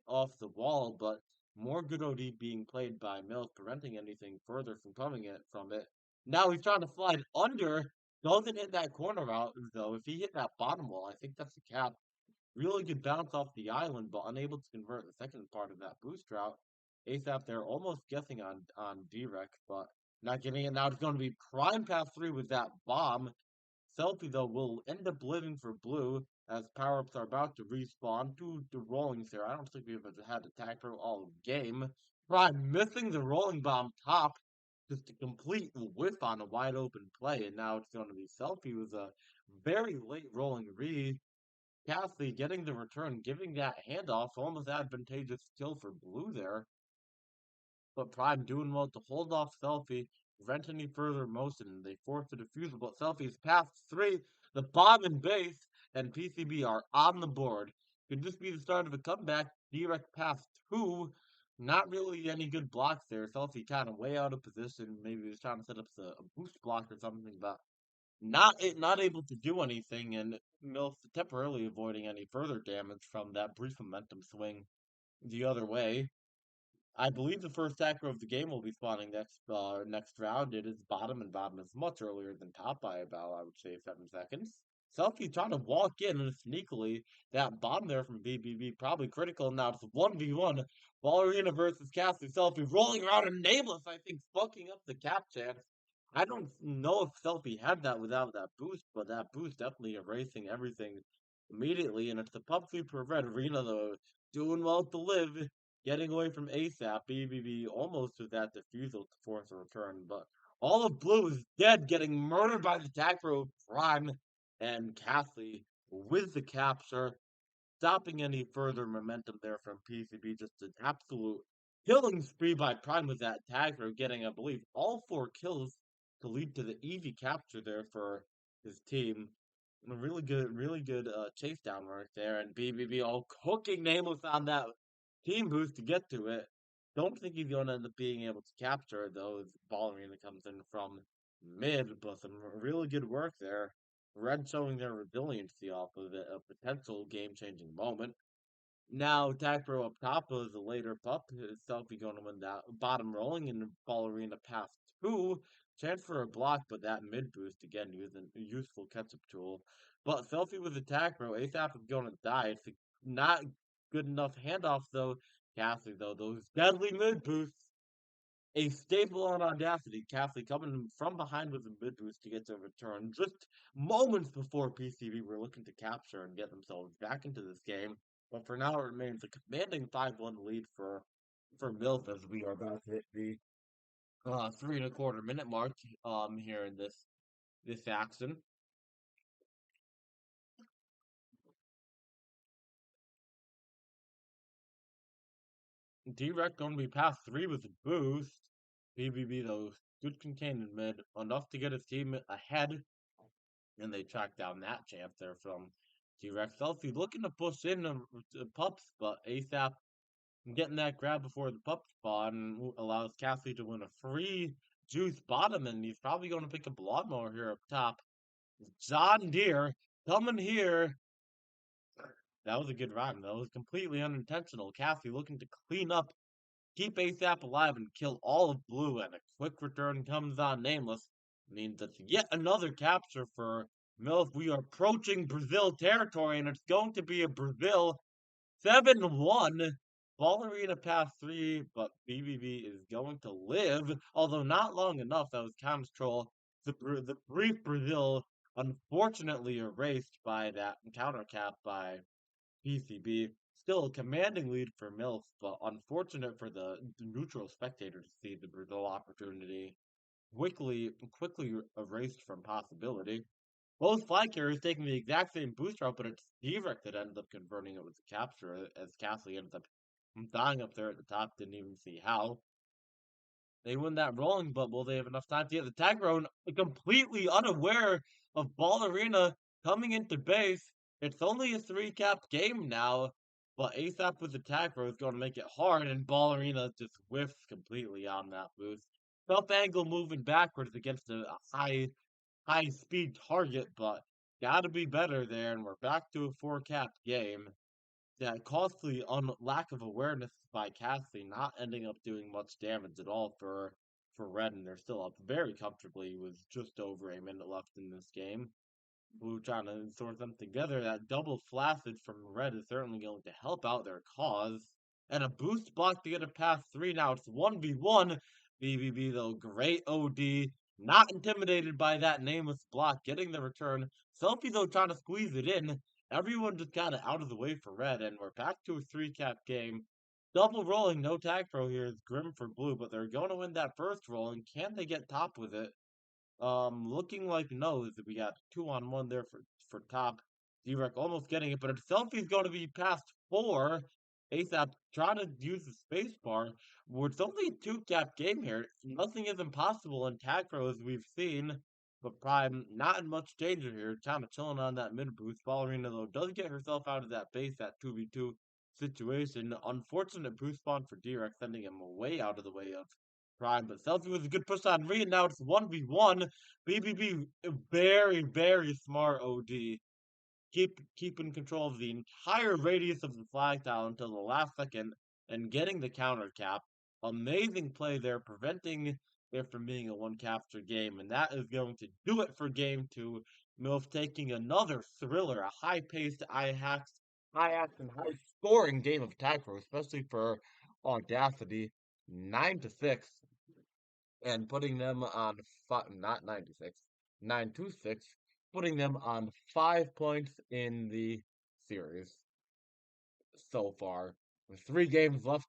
wall, but more good OD being played by Mills, preventing anything further from coming from it. Now he's trying to slide under, doesn't hit that corner route, though. If he hit that bottom wall, I think that's the cap. Really good bounce off the island, but unable to convert the second part of that boost route. ASAP there almost guessing on D-Rec, but not getting it. Now it's going to be Prime Path 3 with that bomb. Selfie, though, will end up living for blue as power-ups are about to respawn. Two the rollings here. I don't think we've had attack for all game. Prime missing the rolling bomb top. Just a complete whiff on a wide open play, and now it's going to be Selfie with a very late rolling read. Cassie getting the return, giving that handoff, almost advantageous kill for blue there. But Prime doing well to hold off Selfie, prevent any further motion. They force the defusal, but Selfie's past three, the bomb in base, and PCB are on the board. Could this be the start of a comeback? Direct past two. Not really any good blocks there. Selfie kind of way out of position. Maybe he was trying to set up a boost block or something, but not able to do anything, and Milf temporarily avoiding any further damage from that brief momentum swing the other way. I believe the first attacker of the game will be spawning next round. It is bottom, and bottom is much earlier than top by about, I would say, 7 seconds. Selfie trying to walk in and sneakily that bomb there from BBB probably critical. Now it's 1v1. Ballerina versus Cassie. Selfie rolling around and Nameless, I think, fucking up the cap chance. I don't know if Selfie had that without that boost, but that boost definitely erasing everything immediately. And it's the pub for Red Arena, though, doing well to live, getting away from ASAP. BBB almost with that defusal to force a return, but all of Blue is dead, getting murdered by the Tacro Prime, and Cassie with the capture, stopping any further momentum there from PCB. Just an absolute killing spree by Prime with that Tacro, getting, I believe, all 4 kills to lead to the easy capture there for his team. A really good chase down work there, and BBB all cooking Nameless on that team boost to get to it. Don't think he's going to end up being able to capture it, though, as Ballerina comes in from mid, but some really good work there. Red showing their resiliency off of it, a potential game-changing moment. Now, Tacro up top is a later pup. His Selfie going to win that bottom rolling and Ballerina pass two. Chance for a block, but that mid boost again using a useful catch up tool. But Selfie with the Tacro, ASAP is going to die. It's not good enough handoff though. Cassie though, those deadly mid boosts. A staple on Audacity, Cassidy coming from behind with a mid boost to get the return just moments before PCB were looking to capture and get themselves back into this game. But for now, it remains a commanding 5-1 lead for MILF as we are about to hit the 3 and a quarter minute mark here in this action. Direct going to be past 3 with a boost. BBB though, good contained in mid, enough to get his team ahead, and they track down that chance there from T-Rex. Selfie looking to push in the pups, but ASAP getting that grab before the pup spawn allows Cassie to win a free juice bottom, and he's probably going to pick up a lawnmower here up top. John Deere coming here. That was a good rhyme. That was completely unintentional. Cassie looking to clean up, keep ASAP alive, and kill all of blue, and a quick return comes on Nameless. Means that's yet another capture for MILF. We are approaching Brazil territory, and it's going to be a Brazil 7-1. Ballerina past 3, but BBB is going to live, although not long enough. That was Cam's troll. The brief Brazil unfortunately erased by that counter cap by PCB. Still a commanding lead for MILF, but unfortunate for the neutral spectator to see the Brazil opportunity quickly erased from possibility. Both fly carriers taking the exact same boost route, but it's Direct that ended up converting it with the capture, as Cassie ends up dying up there at the top, didn't even see how. They win that rolling, but will they have enough time to get the tag round? Completely unaware of Ballerina coming into base. It's only a 3-cap game now, but ASAP with the tag row is going to make it hard, and Ballerina just whiffs completely on that boost. Tough angle moving backwards against a high speed target, but gotta be better there, and we're back to a 4-cap game. That costly lack of awareness by Cassie not ending up doing much damage at all for Red, and they're still up very comfortably with just over a minute left in this game. Blue trying to sort them together. That double flaccid from Red is certainly going to help out their cause. And a boost block to get it past 3. Now it's 1v1. BBB though, great OD. Not intimidated by that nameless block, getting the return. Selfie though trying to squeeze it in. Everyone just got it out of the way for Red, and we're back to a 3-cap game. Double rolling, no tag throw here is grim for Blue, but they're going to win that first roll, and can they get top with it? Looking like no, we got 2-on-1 there for top. D-Rec almost getting it, but if Selfie's going to be past 4, ASAP trying to use the space bar. Well, it's only a 2-cap game here. Nothing is impossible in tag throw as we've seen, but Prime not in much danger here. Kind of chilling on that mid boost. Ballerina though does get herself out of that base, that 2v2 situation. Unfortunate boost spawn for D-Rec, sending him way out of the way of Prime, but Selfie was a good push on Reed. Now it's 1v1. BBB, very smart OD. Keeping control of the entire radius of the flag tile until the last second and getting the counter cap. Amazing play there, preventing it from being a 1 capture game. And that is going to do it for game 2. MILF taking another thriller, a high-paced, high-action, high-scoring game of tag throw, especially for Audacity. 9-6, and putting them on not 96, 9-6, putting them on 5 points in the series so far, with 3 games left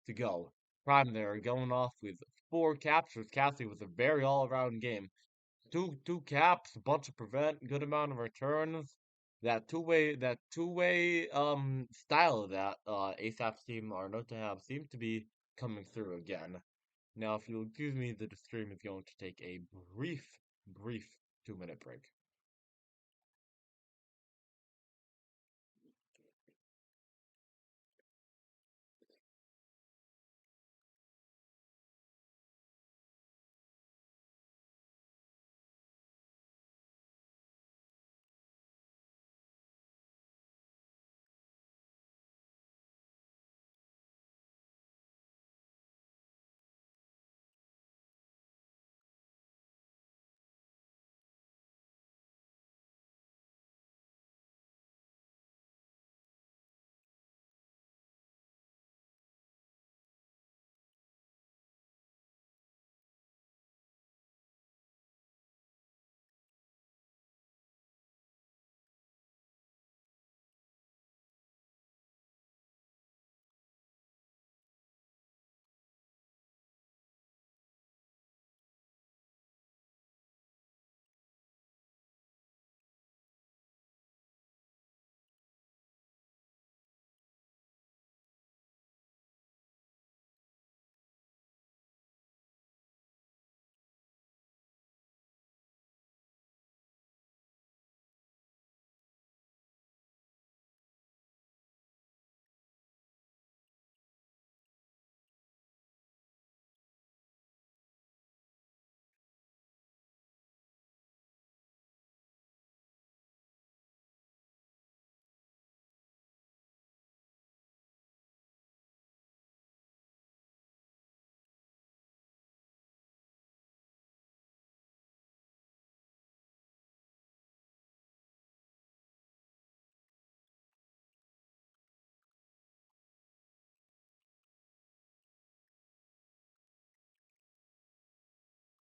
to go. Prime there going off with 4 captures. Cassie with a very all-around game. Two caps, a bunch of prevent, good amount of returns. That two way style of that ASAP's team are known to have seems to be coming through again. Now, if you'll excuse me, the stream is going to take a brief 2-minute break.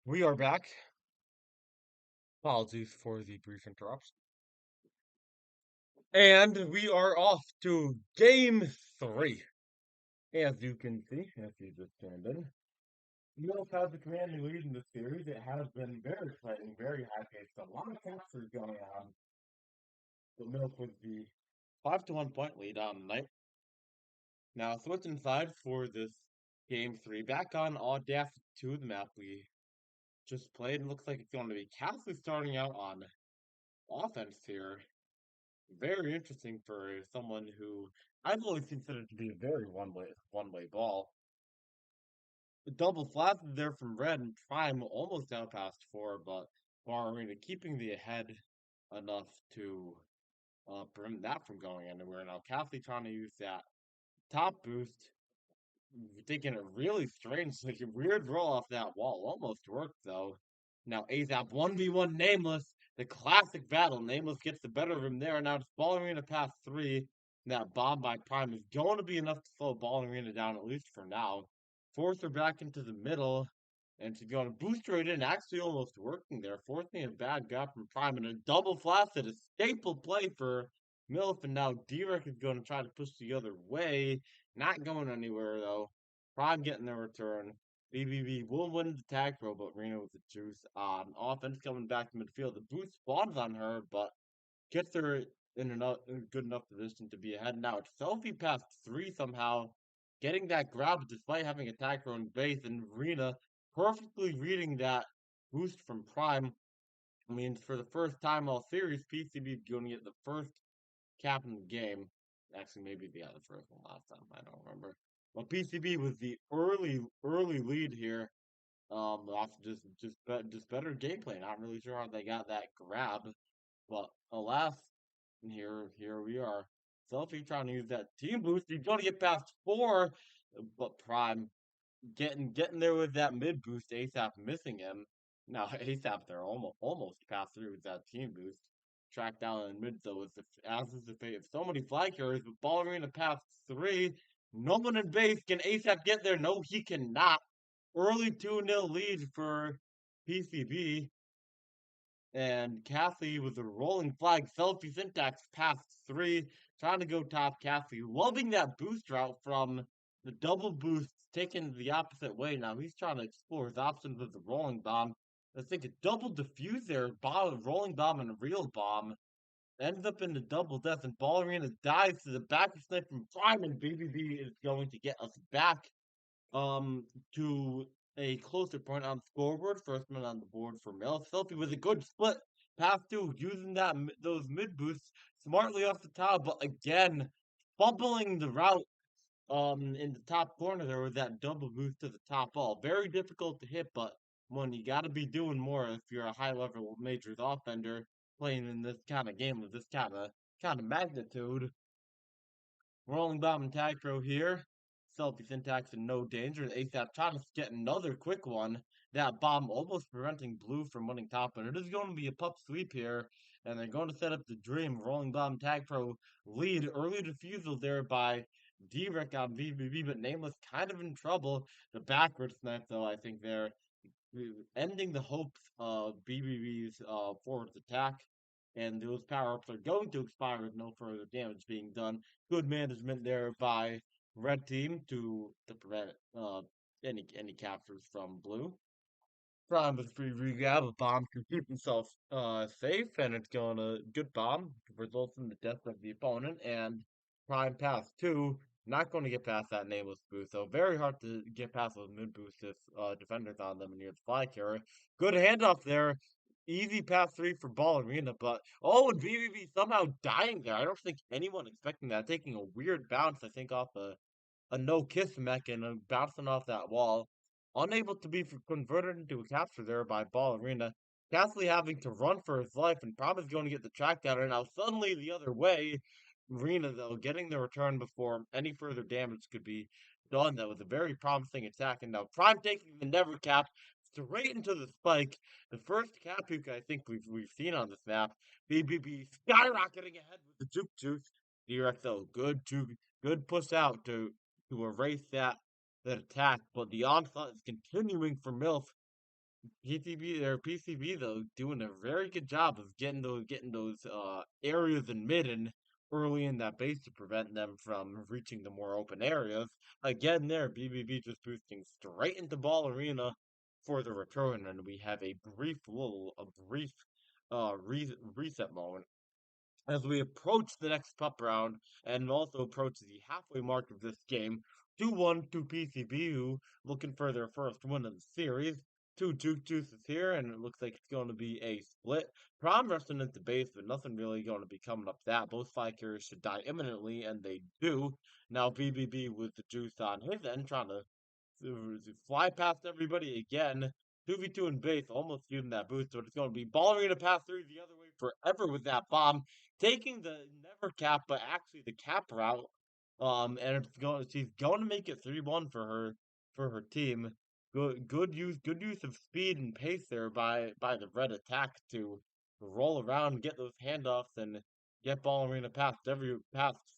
We are back. Apologies for the brief interruption. And we are off to game three. As you can see, if you just tuned in, Mills has the commanding lead in the series. It has been very exciting, very high paced. A lot of captures going on. But Mills with the 5-1 point lead on the night. Now switching sides for this game three. Back on Audacity 2, the map we just played. It looks like it's going to be Cassie starting out on offense here. Very interesting for someone who I've always considered to be a very one way ball. The double flat there from Red and Prime almost out past four, but Bararina keeping the ahead enough to prevent that from going anywhere. Now Kathy trying to use that top boost, taking it really strange, like a weird roll off that wall. Almost worked though. Now ASAP 1v1 Nameless, the classic battle. Nameless gets the better of him there. Now it's Ballerina past three. And that bomb by Prime is going to be enough to slow Ballerina down, at least for now. Force her back into the middle. And she's going to boost right in, actually almost working there, forcing a bad gap from Prime and a double flash at a staple play for MILF. And now D-Rec is going to try to push the other way. Not going anywhere though. Prime getting the return. BBB will win the tag throw, but Reno with the juice on offense coming back to midfield. The boost spawns on her, but gets her in good enough position to be ahead. Now it's Selfie past three somehow, getting that grab despite having attacked her own base, and Rena perfectly reading that boost from Prime. I mean, for the first time all series, PCB is going to get the first cap in the game. Actually, maybe the other first one last time. I don't remember. But PCB was the early lead here. Off just better gameplay. Not really sure how they got that grab, but alas, here we are. Selfie trying to use that team boost. He's going to get past four, but Prime getting there with that mid boost. ASAP missing him. Now ASAP there almost passed through with that team boost. Tracked down in mid though, as is the fate of so many flag carriers, but Ballerina past three. No one in base. Can ASAP get there? No, he cannot. Early 2-0 lead for PCB. And Kathy with a rolling flag. Selfie syntax past three. Trying to go top Kathy. Loving that boost route from the double boost taking the opposite way. Now he's trying to explore his options with the rolling bomb. I think a double defuse there. Bomb, rolling bomb and a real bomb. Ends up in the double death, and Ballerina dives to the back of Snipe from Prime, and BBB is going to get us back um to a closer point on the scoreboard. First man on the board for Mel. Selfie with a good split pass through, using those mid boosts smartly off the top, but again fumbling the route in the top corner there with that double boost to the top ball. Very difficult to hit, but one you got to be doing more if you're a high level majors offender playing in this kind of game with this kind of magnitude. Rolling bomb and tag throw here. Selfie syntax in no danger. ASAP trying to get another quick one. That bomb almost preventing Blue from winning top, and it is going to be a pup sweep here. And they're going to set up the dream. Rolling bomb tag throw lead. Early defusal there by D-Rec on VBB, but Nameless kind of in trouble. The backward snipe, though, I think they're ending the hopes of BBB's forward attack, and those power ups are going to expire with no further damage being done. Good management there by red team to prevent any captures from blue. Prime with free regrab, a bomb to keep himself safe, and it's going to good bomb results in the death of the opponent. And Prime pass two, not going to get past that nameless boost. So very hard to get past those mid boosts if defenders on them near the fly carrier. Good handoff there. Easy pass three for Ballerina, but oh, and BBB somehow dying there. I don't think anyone expecting that. Taking a weird bounce, I think, off a no kiss mech and bouncing off that wall. Unable to be converted into a capture there by Ballerina. Cassidy having to run for his life, and Prom is going to get the track down. And now suddenly the other way. Rena, though, getting the return before any further damage could be done. That was a very promising attack. And now Prime taking the never cap straight into the spike. The first cap hook I think we've seen on this map. BBB skyrocketing ahead with the juke juice. Direct though, good push out to erase that attack, but the onslaught is continuing for MILF. PCB though doing a very good job of getting those areas in mid and early in that base to prevent them from reaching the more open areas. Again, there BBB just boosting straight into ball arena for the return, and we have a brief reset moment as we approach the next pup round and also approach the halfway mark of this game. 2-1 to PCB, who looking for their first win of the series. Two Juke Juices here, and it looks like it's going to be a split. Prom rushing into base, but nothing really going to be coming up that. Both fly carriers should die imminently, and they do. Now BBB with the juice on his end, trying to fly past everybody again. 2v2 in base, almost using that boost, but it's going to be ballerina pass through the other way forever with that bomb, taking the never cap, but actually the cap route. And she's going to make it 3-1 for her team. Good use of speed and pace there by the red attack to roll around, get those handoffs, and get ballerina past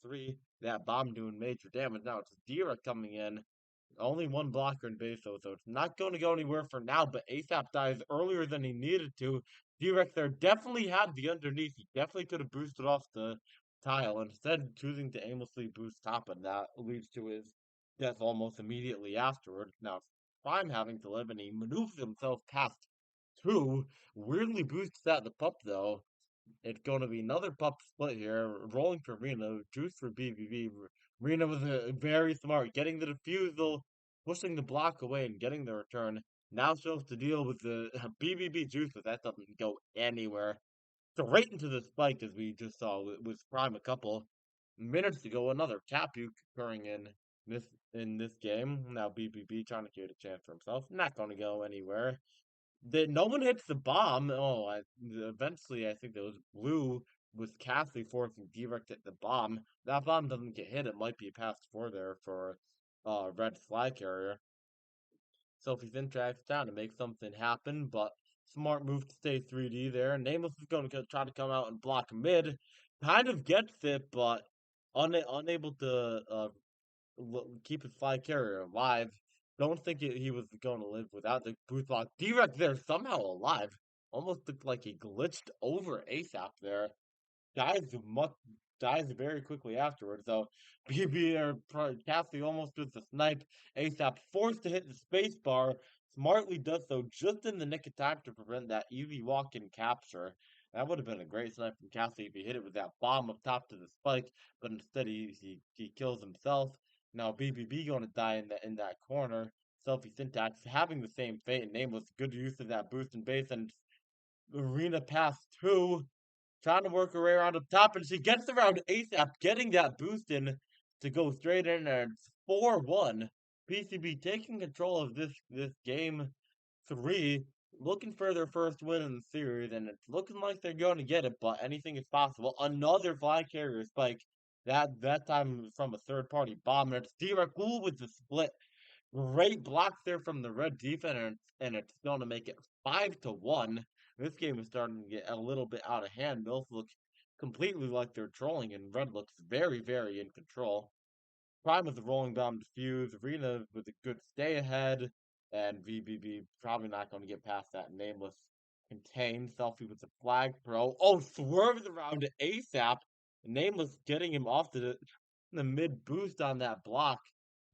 three. That bomb doing major damage. Now it's Dira coming in, only one blocker in base though, so it's not going to go anywhere for now, but ASAP dies earlier than he needed to. D-Rex there definitely had the underneath. He definitely could have boosted off the tile, instead choosing to aimlessly boost top, and that leads to his death almost immediately afterward. Now, Prime having to live, and he maneuvers himself past two. Weirdly boosts at the pup though. It's going to be another pup split here. Rolling for Reno, juice for BBB. Reno was very smart, getting the defusal, pushing the block away, and getting the return. Now she has to deal with the BBB juice, but that doesn't go anywhere. Straight into the spike, as we just saw with Prime a couple minutes ago. Another tapu occurring this in this game. Now BBB trying to create a chance for himself. Not going to go anywhere. No one hits the bomb. Eventually, I think that was blue with Cassie forcing direct at the bomb. That bomb doesn't get hit. It might be a pass four there for red flag carrier. So if he's in tracks down to make something happen, but smart move to stay 3D there. Nameless is going to try to come out and block mid. Kind of gets it, but unable to keep his fly carrier alive. Don't think he was going to live without the boost block. D-Rex there somehow alive. Almost looked like he glitched over ASAP there. Dies much dies very quickly afterwards. So BB or Cassie almost with the snipe. ASAP forced to hit the space bar. Smartly does so just in the nick of time to prevent that easy walk-in capture. That would have been a great snipe from Cassie if he hit it with that bomb up top to the spike, but instead he kills himself. Now BBB going to die in that corner. Selfie syntax having the same fate, and Nameless good use of that boost and base, and arena pass two, trying to work her way around up top, and she gets around ASAP, getting that boost in to go straight in, and it's 4-1. PCB taking control of this game three, looking for their first win in the series, and it's looking like they're going to get it, but anything is possible. Another fly carrier spike, that time from a third party bomb, and it's D-Cool with the split. Great blocks there from the red defense, and it's going to make it 5-1. This game is starting to get a little bit out of hand. Both look completely like they're trolling, and red looks very, very in control. Prime with the rolling bomb defuse, Arena with a good stay ahead, and VBB probably not going to get past that. Nameless contained, Selfie with the flag pro. Oh, swerves around ASAP. Nameless getting him off the mid boost on that block.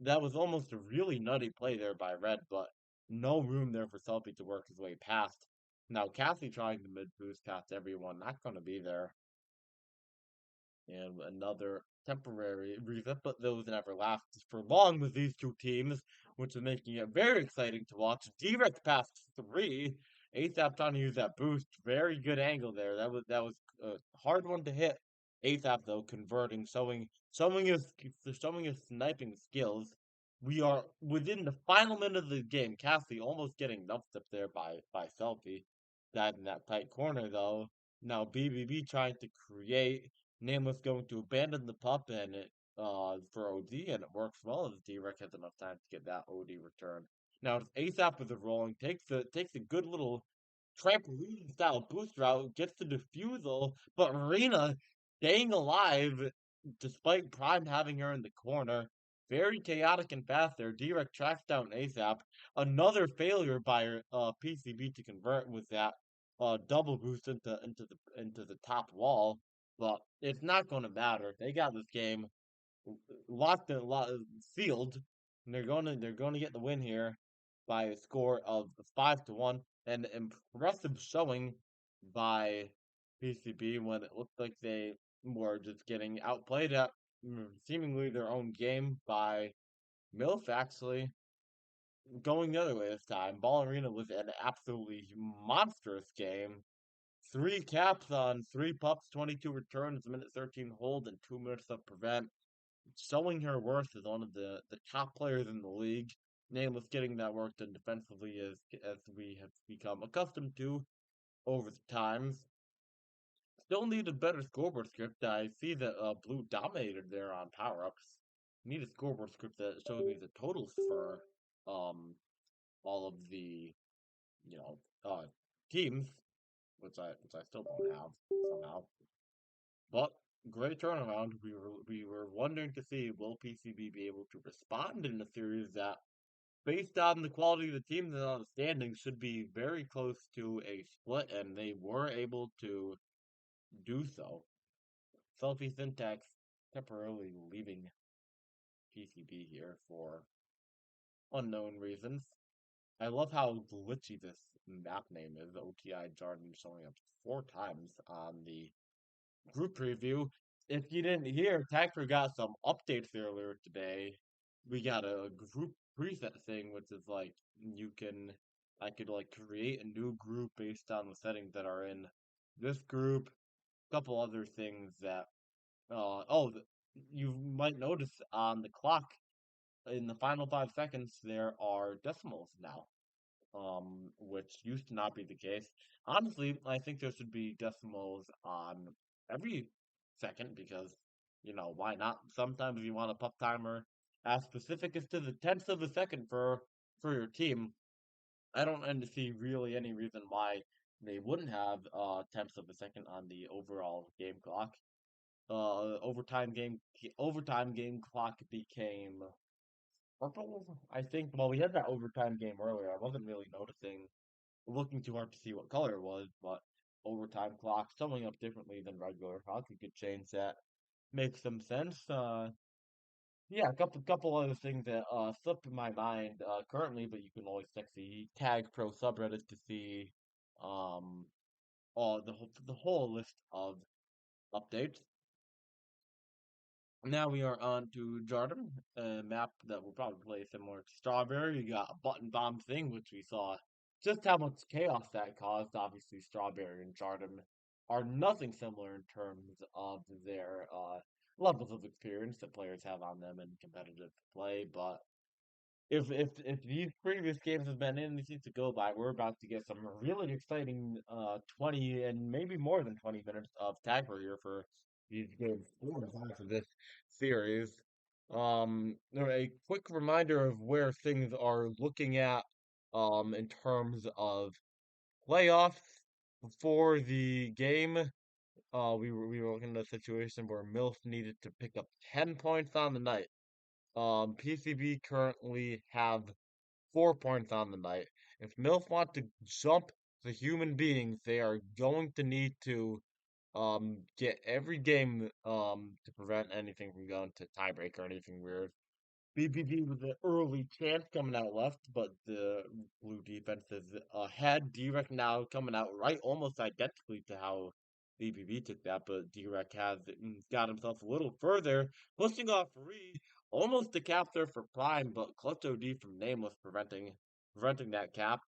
That was almost a really nutty play there by Red, but no room there for Selfie to work his way past. Now Cassie trying to mid boost past everyone, not going to be there. And another temporary reset, but those never last for long with these two teams, which is making it very exciting to watch. Direct past three. ASAP trying to use that boost. Very good angle there. That was a hard one to hit. ASAP though converting, showing his sniping skills. We are within the final minute of the game. Cassie almost getting nuffed up there by Selfie. That in that tight corner though. Now BBB trying to create. Nameless going to abandon the pup and it for OD, and it works well as D-Rec has enough time to get that OD return. Now it's ASAP with the rolling, takes a good little trampoline style boost route, gets the defusal, but Rena staying alive despite Prime having her in the corner. very chaotic and fast there. Direct tracks down ASAP. Another failure by PCB to convert with that double boost into the top wall, but it's not going to matter. They got this game locked and sealed. And they're gonna get the win here by a score of 5-1. An impressive showing by PCB when it looked like they were just getting outplayed at seemingly their own game by MILF actually going the other way this time. Ball Arena was an absolutely monstrous game. Three caps on three pups, 22 returns, minute 13 hold, and 2 minutes of prevent, showing her worth as one of the top players in the league. Nameless getting that work done defensively as we have become accustomed to over the times. Still need a better scoreboard script. I see that Blue dominated there on power ups. Need a scoreboard script that shows me the totals for um all of the you know teams, which I still don't have somehow. But great turnaround. We were wondering to see will PCB be able to respond in a series that, based on the quality of the teams and on the standings, should be very close to a split, and they were able to do so. Selfie Syntax temporarily leaving PCB here for unknown reasons. I love how glitchy this map name is. OTI Jordan showing up 4 times on the group preview. If you didn't hear, Tactor got some updates earlier today. We got a group preset thing, which is like I could like create a new group based on the settings that are in this group. A couple other things that, you might notice on the clock in the final 5 seconds there are decimals now, which used to not be the case. Honestly, I think there should be decimals on every second because, why not? Sometimes you want a puck timer as specific as to the tenths of a second for your team. I don't see really any reason why they wouldn't have tenths of a second on the overall game clock. Overtime game clock became purple, I think. Well, we had that overtime game earlier. I wasn't really looking too hard to see what color it was, but overtime clock showing up differently than regular clock. You could change that. Makes some sense. Yeah, a couple other things that slipped in my mind currently, but you can always check the Tag Pro subreddit to see um all the whole list of updates. Now we are on to Jardim, a map that will probably play similar to Strawberry. You got a button bomb thing, which we saw just how much chaos that caused. Obviously, Strawberry and Jardim are nothing similar in terms of their levels of experience that players have on them in competitive play, but if these previous games have been anything to go by, we're about to get some really exciting 20 and maybe more than 20 minutes of tag here for these games 4 and 5 of this series. A quick reminder of where things are looking at in terms of playoffs before the game. We were looking at a situation where MILF needed to pick up 10 points on the night. PCB currently have 4 points on the night. If MILF want to jump the human beings, they are going to need to get every game to prevent anything from going to tiebreak or anything weird. BBB with an early chance coming out left, but the blue defense is ahead. Direct now coming out right, almost identically to how BBB took that, but Direct has got himself a little further, pushing off Free, almost a cap there for Prime, but Clutch OD from Nameless preventing that cap.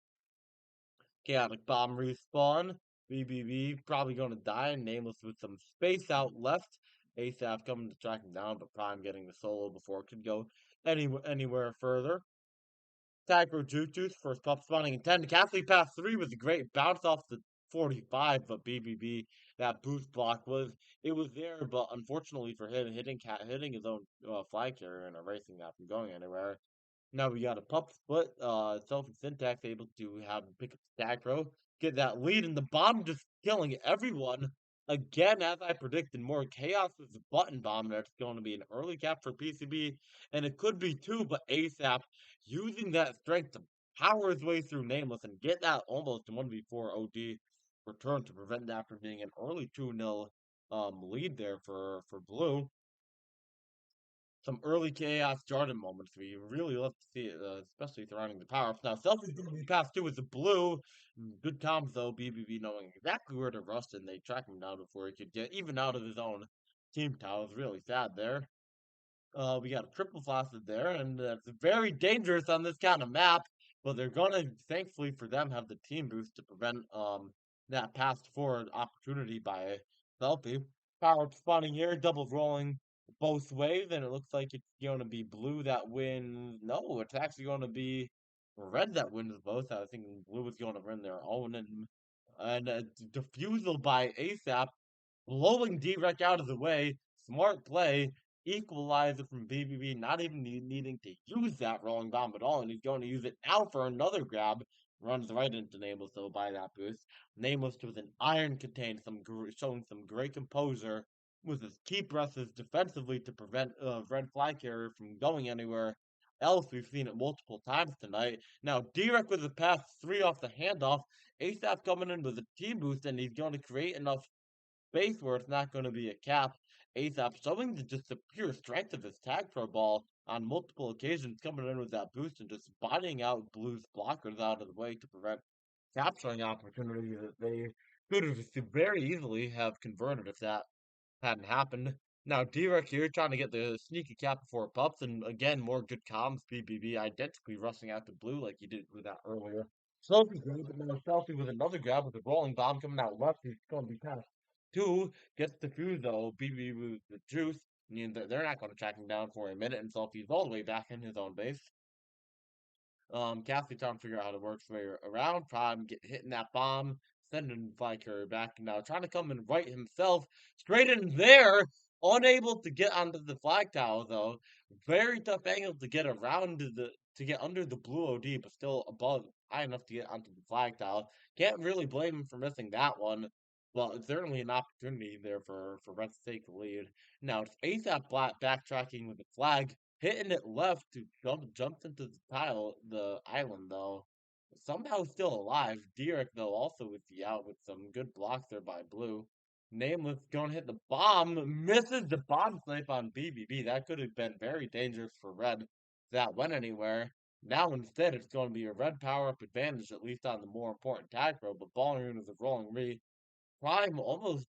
Chaotic Bomb respawn. BBB probably going to die. Nameless with some space out left. ASAP coming to track him down, but Prime getting the solo before it could go anywhere further. Tiger Juju's first pop spawning in 10. Cassidy pass 3 with a great bounce off the 45, but BBB, that boost block was there, but unfortunately for him, hitting his own flag carrier and erasing that from going anywhere. Now we got a pup split. Self and Syntax able to have pick up the tag pro, get that lead, and the bomb just killing everyone Again, as I predicted, more chaos with the button bomb, and it's going to be an early cap for PCB, and it could be two, but ASAP using that strength to power his way through Nameless and get that almost 1v4 OD return to prevent that from being an early 2-0 lead there for Blue. Some early chaos Jordan moments we really love to see it, especially surrounding the power ups. Now, Selfie's going to be passed to with the blue. Good comms though, BBB knowing exactly where to rush, and they track him down before he could get even out of his own team tower. It's really sad there. We got a triple flaccid there, and it's very dangerous on this kind of map. But they're gonna, thankfully for them, have the team boost to prevent that pass forward opportunity by Selfie. Power up spawning here, double rolling both ways, and it looks like it's going to be blue that wins. No, it's actually going to be red that wins both. I think blue is going to win their own, and defusal by ASAP blowing D-Rec out of the way, smart play, equalizer from BBB, not even needing to use that rolling bomb at all, and he's going to use it now for another grab. Runs right into Nameless though by that boost. Nameless with an iron contained, showing some great composure with his key presses defensively to prevent red flag carrier from going anywhere else. We've seen it multiple times tonight. Now D-Rec with a pass 3 off the handoff. ASAP coming in with a team boost, and he's going to create enough space where it's not going to be a cap. ASAP showing just the pure strength of his tag pro ball on multiple occasions, coming in with that boost and just bodying out Blue's blockers out of the way to prevent capturing opportunity that they could have very easily have converted if that hadn't happened. Now, D-Rec here trying to get the sneaky cap before Pups, and again, more good comms. BBB identically rushing out to Blue like he did with that earlier. Selfie grab, but now Selfie with another grab with a rolling bomb coming out left. He's going to be past two. Gets the fuse though. BBB with the juice. They're not going to track him down for a minute, and Selfie's all the way back in his own base. Cassidy trying to figure out how to work his way around. Prime get hitting that bomb, sending Vicar back now, trying to come and right himself straight in there. Unable to get onto the flag tower though. Very tough angle to get around to get under the blue OD, but still above high enough to get onto the flag tower. Can't really blame him for missing that one. Well, it's certainly an opportunity there for Red to take the lead. Now it's ASAP Black backtracking with the flag hitting it left to jumped into the the island though. Somehow still alive. Derek though also with the out with some good blocks there by Blue. Nameless going to hit the bomb, misses the bomb snipe on BBB. That could have been very dangerous for Red. If that went anywhere. Now instead it's going to be a Red power up advantage at least on the more important tag row. But Balloon is a rolling re. Prime almost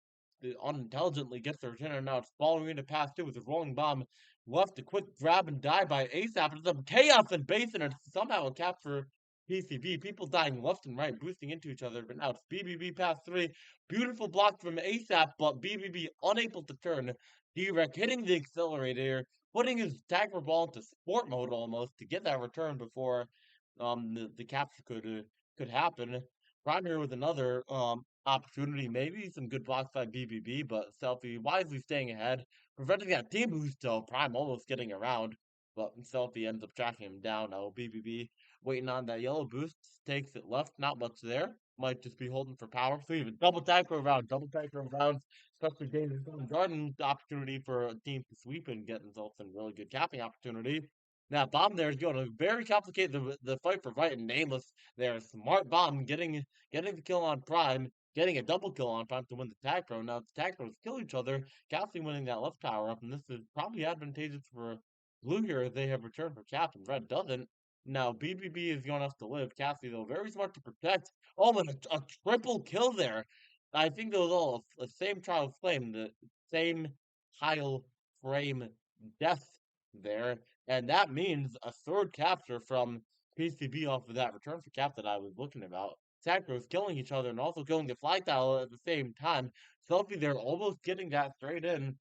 unintelligently gets the return, and now it's following into pass two with a rolling bomb. Left a quick grab and die by ASAP. It's some chaos in base, and it's somehow a cap for PCB. People dying left and right, boosting into each other. But now it's BBB pass three. Beautiful block from ASAP, but BBB unable to turn. D-Rec hitting the accelerator, putting his tagger ball into sport mode almost to get that return before the capture could happen. Prime with another opportunity, maybe some good blocks by BBB, but Selfie wisely staying ahead, preventing that team boost though. Prime almost getting around, but Selfie ends up tracking him down. Now BBB waiting on that yellow boost, takes it left, not much there. Might just be holding for power. So even double tag for a round, double tag for a round, especially Davis Garden, the opportunity for a team to sweep and get themselves in really good capping opportunity. Now, Bomb there is going to very complicate the fight for right and Nameless there. Smart Bomb getting the kill on Prime, getting a double kill on Prime to win the tag pro. Now, the tag pros kill each other. Cassie winning that left power up, and this is probably advantageous for Blue here as they have returned for Cap and Red doesn't. Now, BBB is going to have to live. Cassie, though, very smart to protect. Oh, and a triple kill there. I think it was all the same trial of flame, the same tile frame death there. And that means a third capture from PCB off of that return for cap that I was looking about. Tacros killing each other and also killing the flag tile at the same time. Selfie they're almost getting that straight in.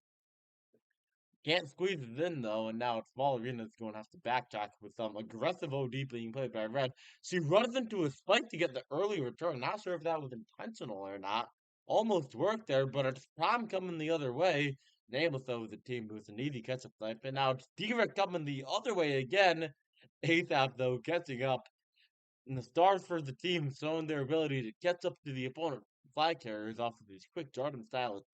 Can't squeeze it in though, and now Small Arena's going to have to backtrack with some aggressive OD being played by Red. She runs into a spike to get the early return. Not sure if that was intentional or not. Almost worked there, but it's Prom coming the other way. Nameless though with the team boost, an easy catch up snipe, and now it's Direct coming the other way again. ASAP though catching up, and the stars for the team showing their ability to catch up to the opponent flag carriers off of these quick Jordan style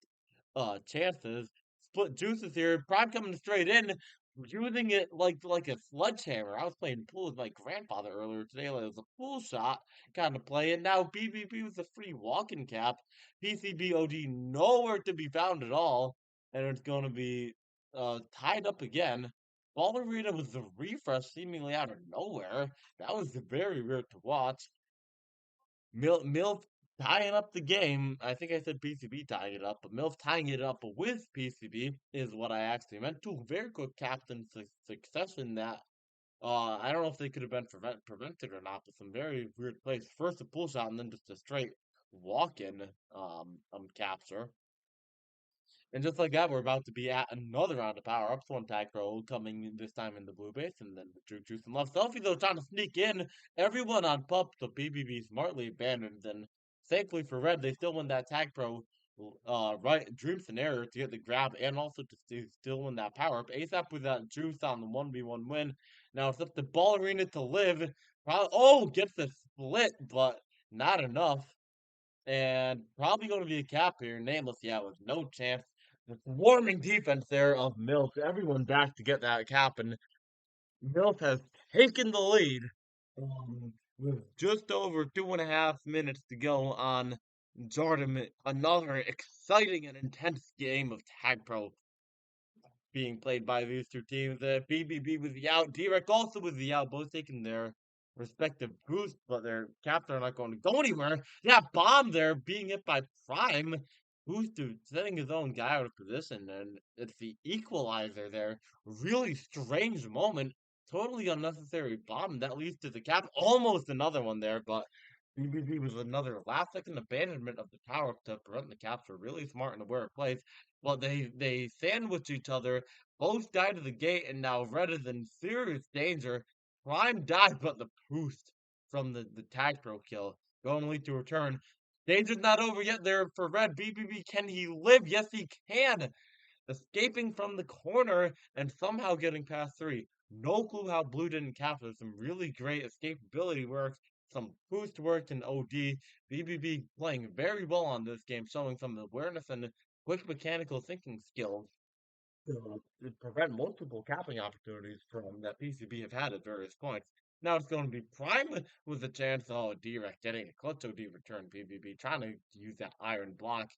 chances. Split juices here. Prime coming straight in, using it like a sledgehammer. I was playing pool with my grandfather earlier today. Like it was a pool shot kind of play, and now BBB was a free walking cap. PCB OD nowhere to be found at all, and it's going to be tied up again. Ball Arena was the refresh seemingly out of nowhere. That was very weird to watch. Milf tying up the game. I think I said PCB tying it up, but Milf tying it up with PCB is what I actually meant. Two very quick captain succession that I don't know if they could have been prevented or not, but some very weird plays. First a pull shot and then just a straight walk in capture. And just like that, we're about to be at another round of power ups. One tag roll coming this time in the blue base, and then the Juice and Love Selfie though trying to sneak in. Everyone on pup, so BBB smartly abandoned. And thankfully for Red, they still win that tag pro. Right, dream scenario to get the grab and also to still win that power up. ASAP with that Juice on the 1v1 win. Now it's up to Ball Arena to live. Gets the split, but not enough. And probably going to be a cap here. Nameless, yeah, with no chance. The swarming defense there of Milk. Everyone back to get that cap, and Milk has taken the lead with just over 2.5 minutes to go on Jordan. Another exciting and intense game of Tag Pro being played by these two teams. BBB was the out. D-Rec also was the out, both taking their respective boosts, but their caps are not going to go anywhere. Yeah, bomb there being hit by Prime. Boost to setting his own guy out of position, and it's the equalizer there. Really strange moment. Totally unnecessary bomb that leads to the cap. Almost another one there, but BBB was another last second abandonment of the tower to prevent the capture. Really smart and aware of plays. Well, they sandwich each other. Both die to the gate, and now Red is in serious danger. Prime died, but the boost from the tag pro kill going to lead to a return. Danger's not over yet there for Red. BBB, can he live? Yes, he can. Escaping from the corner and somehow getting past three. No clue how Blue didn't capture. Some really great escapability work, some boost work in OD. BBB playing very well on this game, showing some awareness and quick mechanical thinking skills to prevent multiple capping opportunities from that PCB have had at various points. Now it's going to be Prime with a chance. Oh, D-Rec getting a clutch OD return. BBB trying to use that iron block.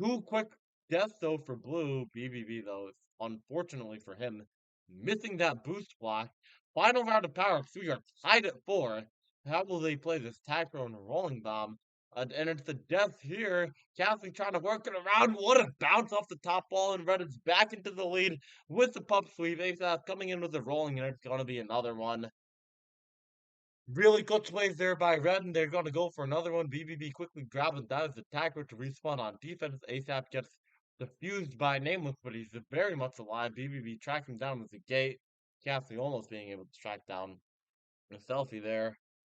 Two quick deaths though for Blue. BBB though, unfortunately for him, missing that boost block. Final round of power ups. We are tied at 4. How will they play this tag throw and rolling bomb? And it's the death here. Cassie trying to work it around. What a bounce off the top ball, and Reddit's back into the lead with the pup sweep. ASAP coming in with the rolling, and it's going to be another one. Really good plays there by Red, and they're going to go for another one. BBB quickly grabbing that as attacker to respawn on defense. ASAP gets defused by Nameless, but he's very much alive. BBB tracking down with the gate. Cassie almost being able to track down a selfie there.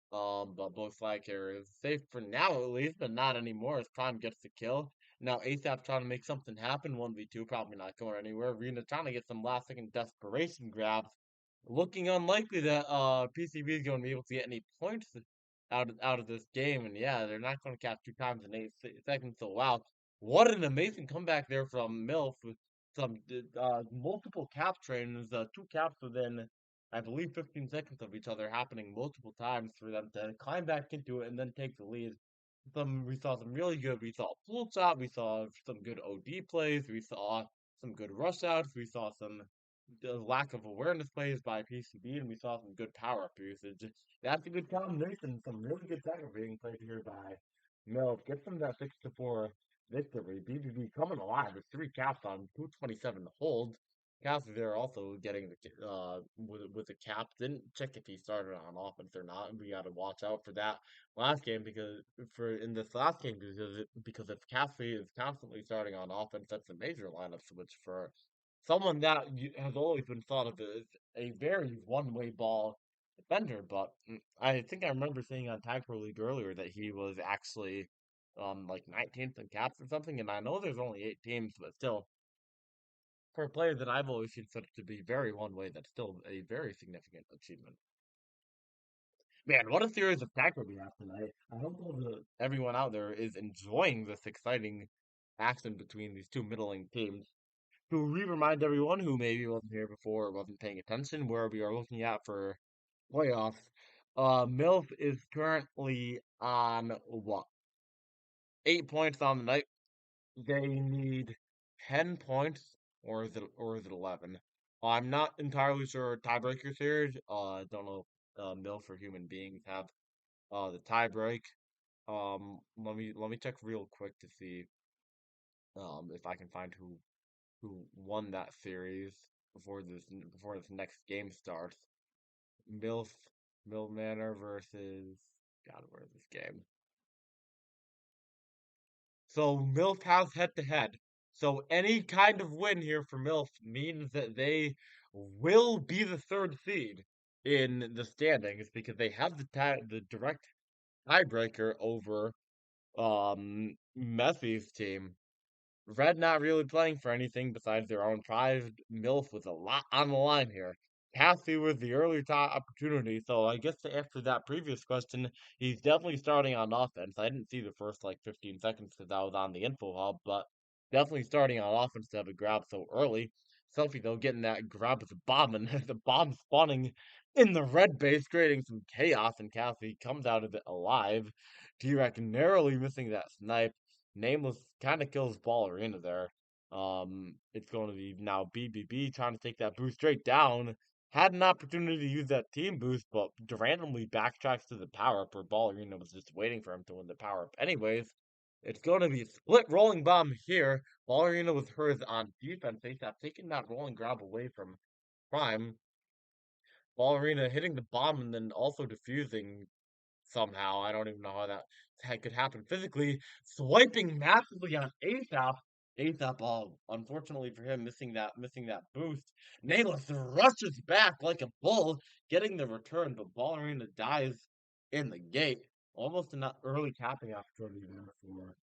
But both flag carriers safe for now at least, but not anymore as Prime gets the kill. Now ASAP trying to make something happen. 1v2, probably not going anywhere. Rena trying to get some last second desperation grabs. Looking unlikely that PCB is going to be able to get any points out of this game. And yeah, they're not going to catch 2 times in 8 seconds. So wow, what an amazing comeback there from MILF with some multiple cap trains, 2 caps within I believe 15 seconds of each other happening multiple times for them to climb back into it and then take the lead. We saw some really good. We saw full shot. We saw some good OD plays. We saw some good rush outs. We saw some lack of awareness plays by PCB, and we saw some good power up usage. That's a good combination. Some really good tackle being played here by Milk. Gets them that 6-4 victory. BBB coming alive with 3 caps on 227 to hold. Cassie there also getting the with the cap. Didn't check if he started on offense or not, and we got to watch out for that last game in this last game because if Cassie is constantly starting on offense, that's a major lineup switch for someone that has always been thought of as a very one-way ball defender. But I think I remember seeing on Tag Pro League earlier that he was actually like 19th in caps or something, and I know there's only 8 teams, but still for a player that I've always considered to be very one way, that's still a very significant achievement. Man, what a series of tackles we have tonight. I hope everyone out there is enjoying this exciting action between these two middling teams. To remind everyone who maybe wasn't here before or wasn't paying attention, where we are looking at for playoffs, MILF is currently on what? 8 points on the night. They need 10 points, or is it 11? I'm not entirely sure tiebreaker series. Don't know if MILF or human beings have the tie break. Let me check real quick to see if I can find who won that series before this next game starts. Milf Mill Manor versus God, where is this game? So Milf has head to head. So any kind of win here for Milf means that they will be the third seed in the standings because they have the direct tiebreaker over Messi's team. Red not really playing for anything besides their own pride. MILF with a lot on the line here. Cassie was the early top opportunity, so I guess to answer that previous question, he's definitely starting on offense. I didn't see the first like 15 seconds because I was on the info hub, but definitely starting on offense to have a grab so early. Selfie though getting that grab with the bomb and the bomb spawning in the red base, creating some chaos, and Cassie comes out of it alive. T-Rex narrowly missing that snipe. Nameless kind of kills Ballerina there. It's going to be now BBB trying to take that boost straight down. Had an opportunity to use that team boost, but randomly backtracks to the power up where Ballerina was just waiting for him to win the power up. Anyways, it's going to be a split rolling bomb here. Ballerina with hers on defense. They have taken that rolling grab away from Prime. Ballerina hitting the bomb and then also defusing somehow. I don't even know how that could happen physically. Swiping massively on ASAP. ASAP, unfortunately for him, missing that boost. Nameless rushes back like a bull, getting the return, but Ballerina dies in the gate. Almost an early tapping opportunity there for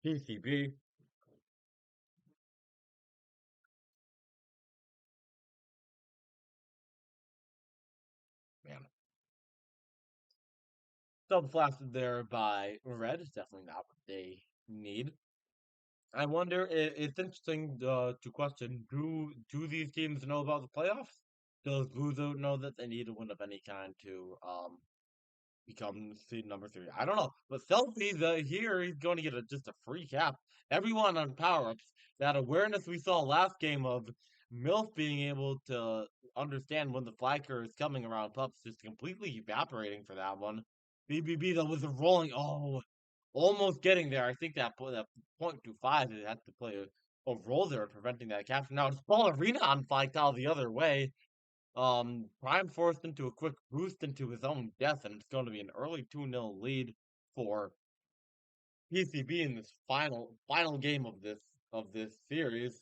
PCB. Man, double blasted there by Red is definitely not what they need. I wonder. It's interesting to question: Do these teams know about the playoffs? Does Buzo know that they need a win of any kind to become seed number three? I don't know, but Selfie here he's going to get just a free cap. Everyone on power ups. That awareness we saw last game of Milf being able to understand when the flanker is coming around pups just completely evaporating for that one. BBB though was rolling. Oh, almost getting there. I think that point to five it had to play a role there preventing that capture. Now it's Ballerina on Flytile the other way. Prime forced into a quick boost into his own death, and it's going to be an early 2-0 lead for PCB in this final game of this series.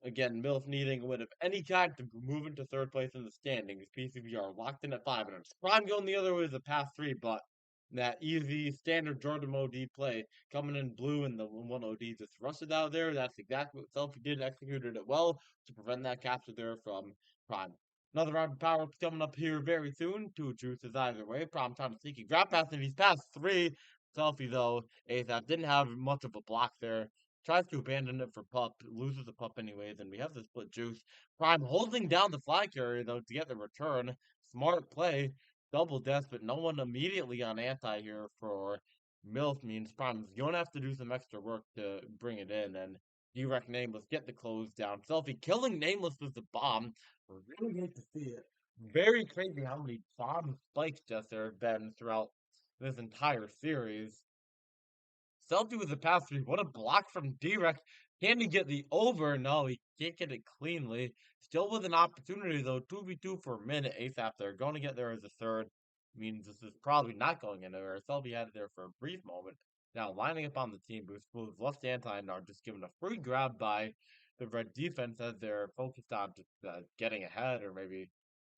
Again, Mills needing a win of any kind to move into third place in the standings. PCB are locked in at 5, and it's Prime going the other way as a pass 3, but that easy standard Jordan OD play coming in blue and the 1 OD just rushed out there. That's exactly what Selfie did, executed it well to prevent that capture there from Prime. Another round of power ups coming up here very soon. Two juices either way. Prime trying to sneaky grab pass, and he's past 3. Selfie, though, ASAP didn't have much of a block there. Tries to abandon it for Pup, loses the Pup anyways, and we have the split juice. Prime holding down the fly carrier, though, to get the return. Smart play, double death, but no one immediately on anti here for MILF means Prime's going to have to do some extra work to bring it in, and Direct Nameless get the close down. Selfie killing Nameless with the bomb. Really hate to see it. Very crazy how many bomb spikes just there have been throughout this entire series. Selfie with the pass through. What a block from Direct. Can he get the over? No, he can't get it cleanly. Still with an opportunity though. 2v2 for a minute. ASAP they're going to get there as a third. Means this is probably not going anywhere. Selfie had it there for a brief moment. Now lining up on the team boost. Blues left anti and are just given a free grab by the red defense as they're focused on just getting ahead or maybe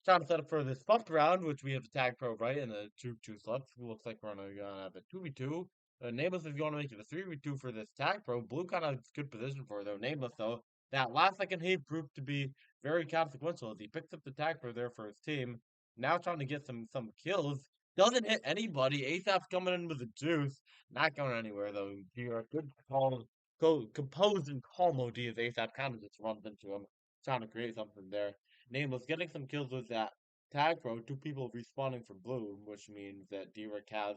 trying to set up for this bumped round, which we have the tag pro right and the two left. Looks like we're gonna have a 2v2. Nameless is going to make it a 3v2 for this tag pro. Blue kind of good position for it, though. Nameless, though, that last second heat proved to be very consequential as he picks up the tag pro there for his team. Now trying to get some kills. Doesn't hit anybody. ASAP's coming in with the juice. Not going anywhere though. Here, good calm, composed and calm OD as ASAP kind of just runs into him, trying to create something there. Nameless getting some kills with that tag throw. Two people respawning for blue, which means that D-Rick has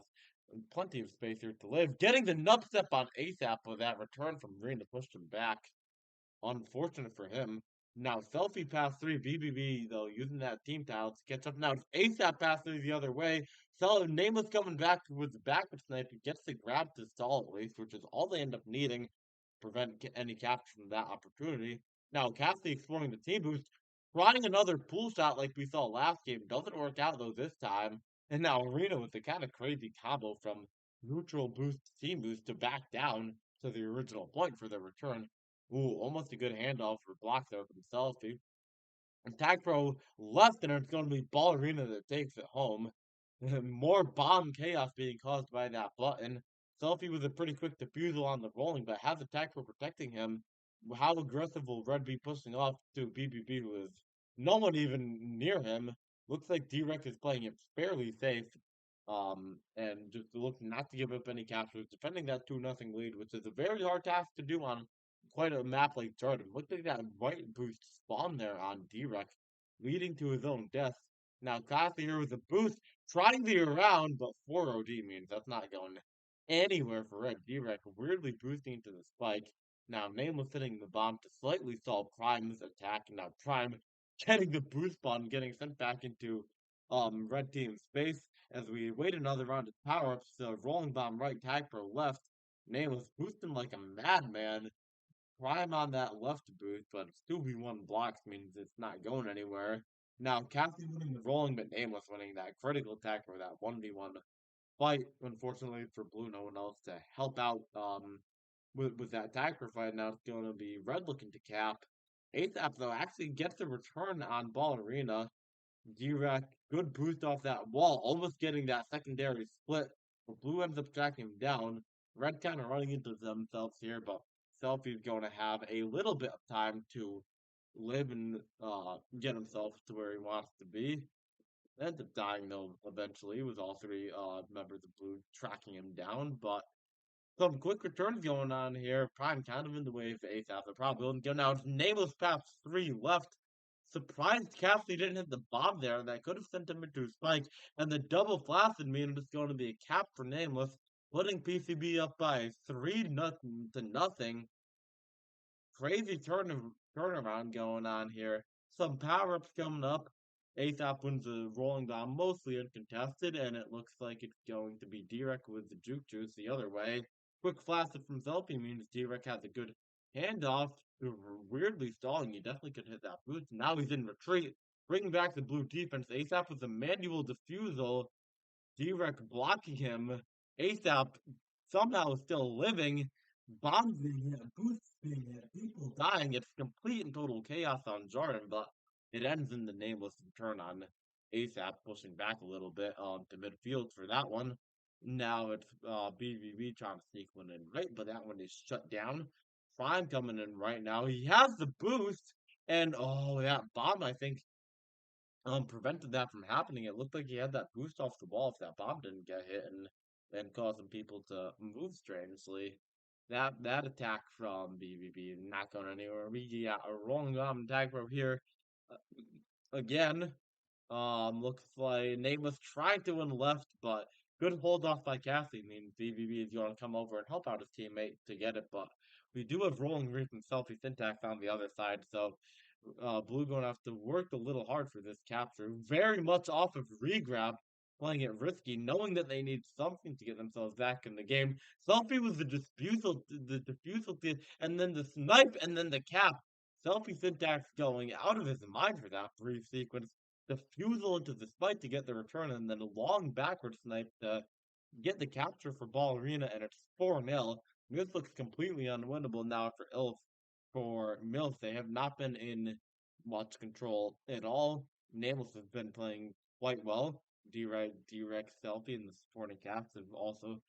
plenty of space here to live. Getting the nub step on ASAP with that return from Green to push him back. Unfortunate for him. Now, Selfie pass three BBB, though, using that team tile to catch up. Now, it's ASAP pass three the other way. So, Nameless coming back with the backward snipe. He gets the grab to stall at least, which is all they end up needing to prevent any capture from that opportunity. Now, Cassie exploring the team boost. Trying another pool shot like we saw last game. Doesn't work out, though, this time. And now, Arena with the kind of crazy combo from neutral boost to team boost to back down to the original point for the return. Ooh, almost a good handoff for block there from Selfie. And Tag Pro left, and it's going to be Ballerina that takes it home. More bomb chaos being caused by that button. Selfie with a pretty quick defusal on the rolling, but has the Tag Pro protecting him. How aggressive will Red be pushing off to BBB, who is no one even near him? Looks like D-Rec is playing it fairly safe. And just looking not to give up any captures, defending that 2-0 lead, which is a very hard task to do on quite a map like Jordan. Look at that right boost spawn there on D-Rec, leading to his own death. Now, Classy here with a boost, trying the around, but 4 OD means that's not going anywhere for Red. D-Rec weirdly boosting into the spike. Now, Nameless hitting the bomb to slightly stall Prime's attack. Now, Prime getting the boost bomb, getting sent back into Red Team's space as we wait another round of power-ups. Rolling bomb right, tag pro left. Nameless boosting like a madman. Prime on that left boost, but 2v1 blocks means it's not going anywhere. Now, Cassie winning the rolling, but Nameless winning that critical attack for that 1v1 fight. Unfortunately for Blue, no one else to help out with that attacker fight. Now it's going to be Red looking to cap. ASAP, though, actually gets a return on Ballerina. D-Rack, good boost off that wall, almost getting that secondary split. But Blue ends up tracking him down. Red kind of running into themselves here, but Selfie's going to have a little bit of time to live and get himself to where he wants to be. Ends up dying though eventually, with all three members of Blue tracking him down, but some quick returns going on here. Prime kind of in the way of Ace after probably go now. It's Nameless path 3 left. Surprised Cassie didn't hit the bomb there. That could have sent him into a spike. And the double flaccid mean it's going to be a cap for Nameless, putting PCB up by 3-0. Crazy turnaround going on here. Some power-ups coming up. ASAP wins the rolling bomb, mostly uncontested, and it looks like it's going to be D-Rec with the juke juice the other way. Quick flaccid from Zelpy means D-Rec has a good handoff. Weirdly stalling, he definitely could hit that boost. Now he's in retreat, bringing back the blue defense. ASAP with a manual defusal. D-Rec blocking him. ASAP somehow still living. Bombs being hit, boosts being hit, people dying. It's complete and total chaos on Jordan, but it ends in the nameless return on ASAP, pushing back a little bit to midfield for that one. Now it's BVB trying to sneak one in right, but that one is shut down. Prime coming in right now. He has the boost, and oh, that bomb, I think, prevented that from happening. It looked like he had that boost off the wall if that bomb didn't get hit and causing people to move strangely. That attack from BBB not going anywhere. We got a rolling bomb attack over here uh, again. Looks like Nameless tried to win left, but good hold off by Cassie means BBB is going to come over and help out his teammate to get it. But we do have rolling reef and selfie syntax on the other side, so Blue going to have to work a little hard for this capture. Very much off of regrab, playing it risky, knowing that they need something to get themselves back in the game. Selfie was the defusal, and then the snipe, and then the cap. Selfie syntax going out of his mind for that brief sequence. Defusal into the spike to get the return, and then a long backward snipe to get the capture for Ballerina, and it's 4-0. This looks completely unwinnable now for ILF. For MILF, they have not been in much control at all. Nameless has been playing quite well. D-Rex, Selfie, and the supporting cast have also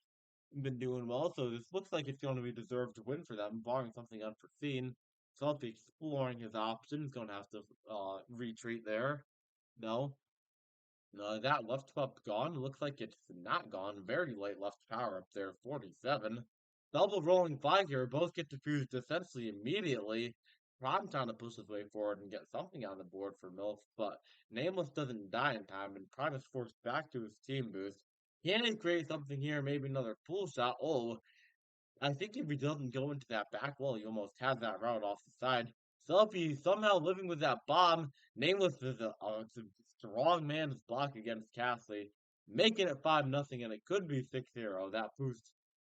been doing well. So this looks like it's going to be deserved win for them, barring something unforeseen. Selfie exploring his options, going to have to retreat there. No. That left swap gone. Looks like it's not gone. Very late left power up there, 47. Double rolling flag here. Both get defused essentially immediately. Prime trying to push his way forward and get something on the board for MILF, but Nameless doesn't die in time, and Prime is forced back to his team boost. Can he create something here? Maybe another pull shot. Oh, I think if he doesn't go into that back wall, he almost has that route off the side. So if he's somehow living with that bomb, Nameless is a strong man's block against Castley, making it 5-0, and it could be 6-0. That boost,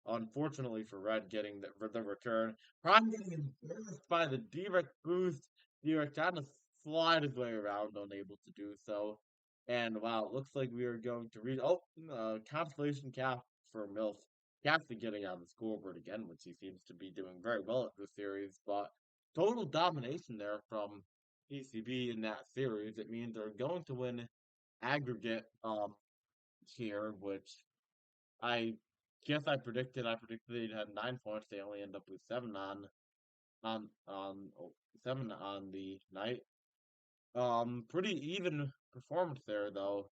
unfortunately for Red, getting the return. Prime getting embarrassed by the direct boost. Direct trying to slide his way around, unable to do so. And wow, it looks like we are going to read. Oh, constellation cap for MILF. Cassidy getting on the scoreboard again, which he seems to be doing very well at this series, but total domination there from PCB in that series. It means they're going to win aggregate here, which I guess I predicted. I predicted they'd have 9 points. They only end up with seven on the night. Pretty even performance there though.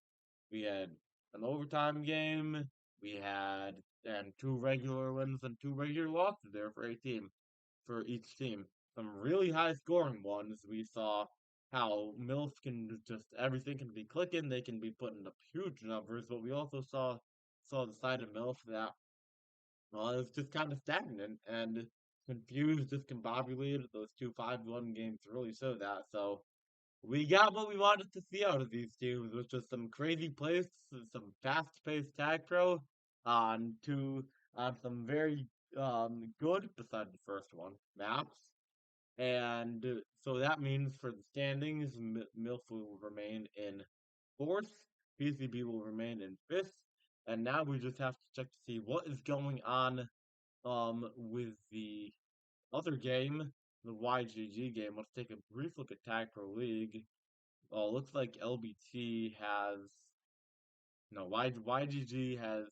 We had an overtime game. We had and two regular wins and two regular losses there for each team. Some really high scoring ones. We saw how MILF can just everything can be clicking. They can be putting up huge numbers, but we also saw the side of MILF that it's just kind of stagnant and confused, discombobulated. Those two 5-1 games really show that. So we got what we wanted to see out of these teams, which was some crazy plays, some fast-paced tag pro on two on some very good, besides the first one, maps. And so that means for the standings, MILF will remain in fourth, PCB will remain in fifth, and now we just have to check to see what is going on with the other game, the YGG game. Let's take a brief look at Tag Pro League. Looks like LBT has no YGG has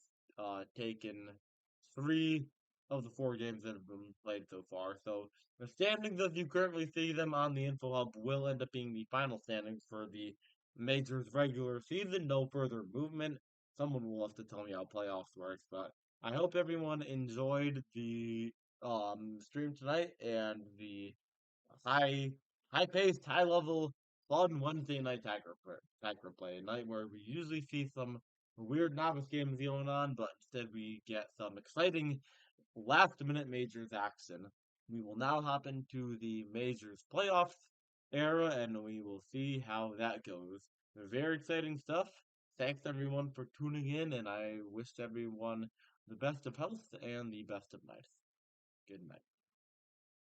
taken three of the four games that have been played so far. So the standings as you currently see them on the Info Hub will end up being the final standings for the Majors regular season. No further movement. Someone will have to tell me how playoffs works, but I hope everyone enjoyed the stream tonight and the high high paced, high level, fun Wednesday night Tiger play. A night where we usually see some weird novice games going on, but instead we get some exciting last minute majors action. We will now hop into the majors playoffs era and we will see how that goes. Very exciting stuff. Thanks everyone for tuning in, and I wish everyone the best of health and the best of night. Good night.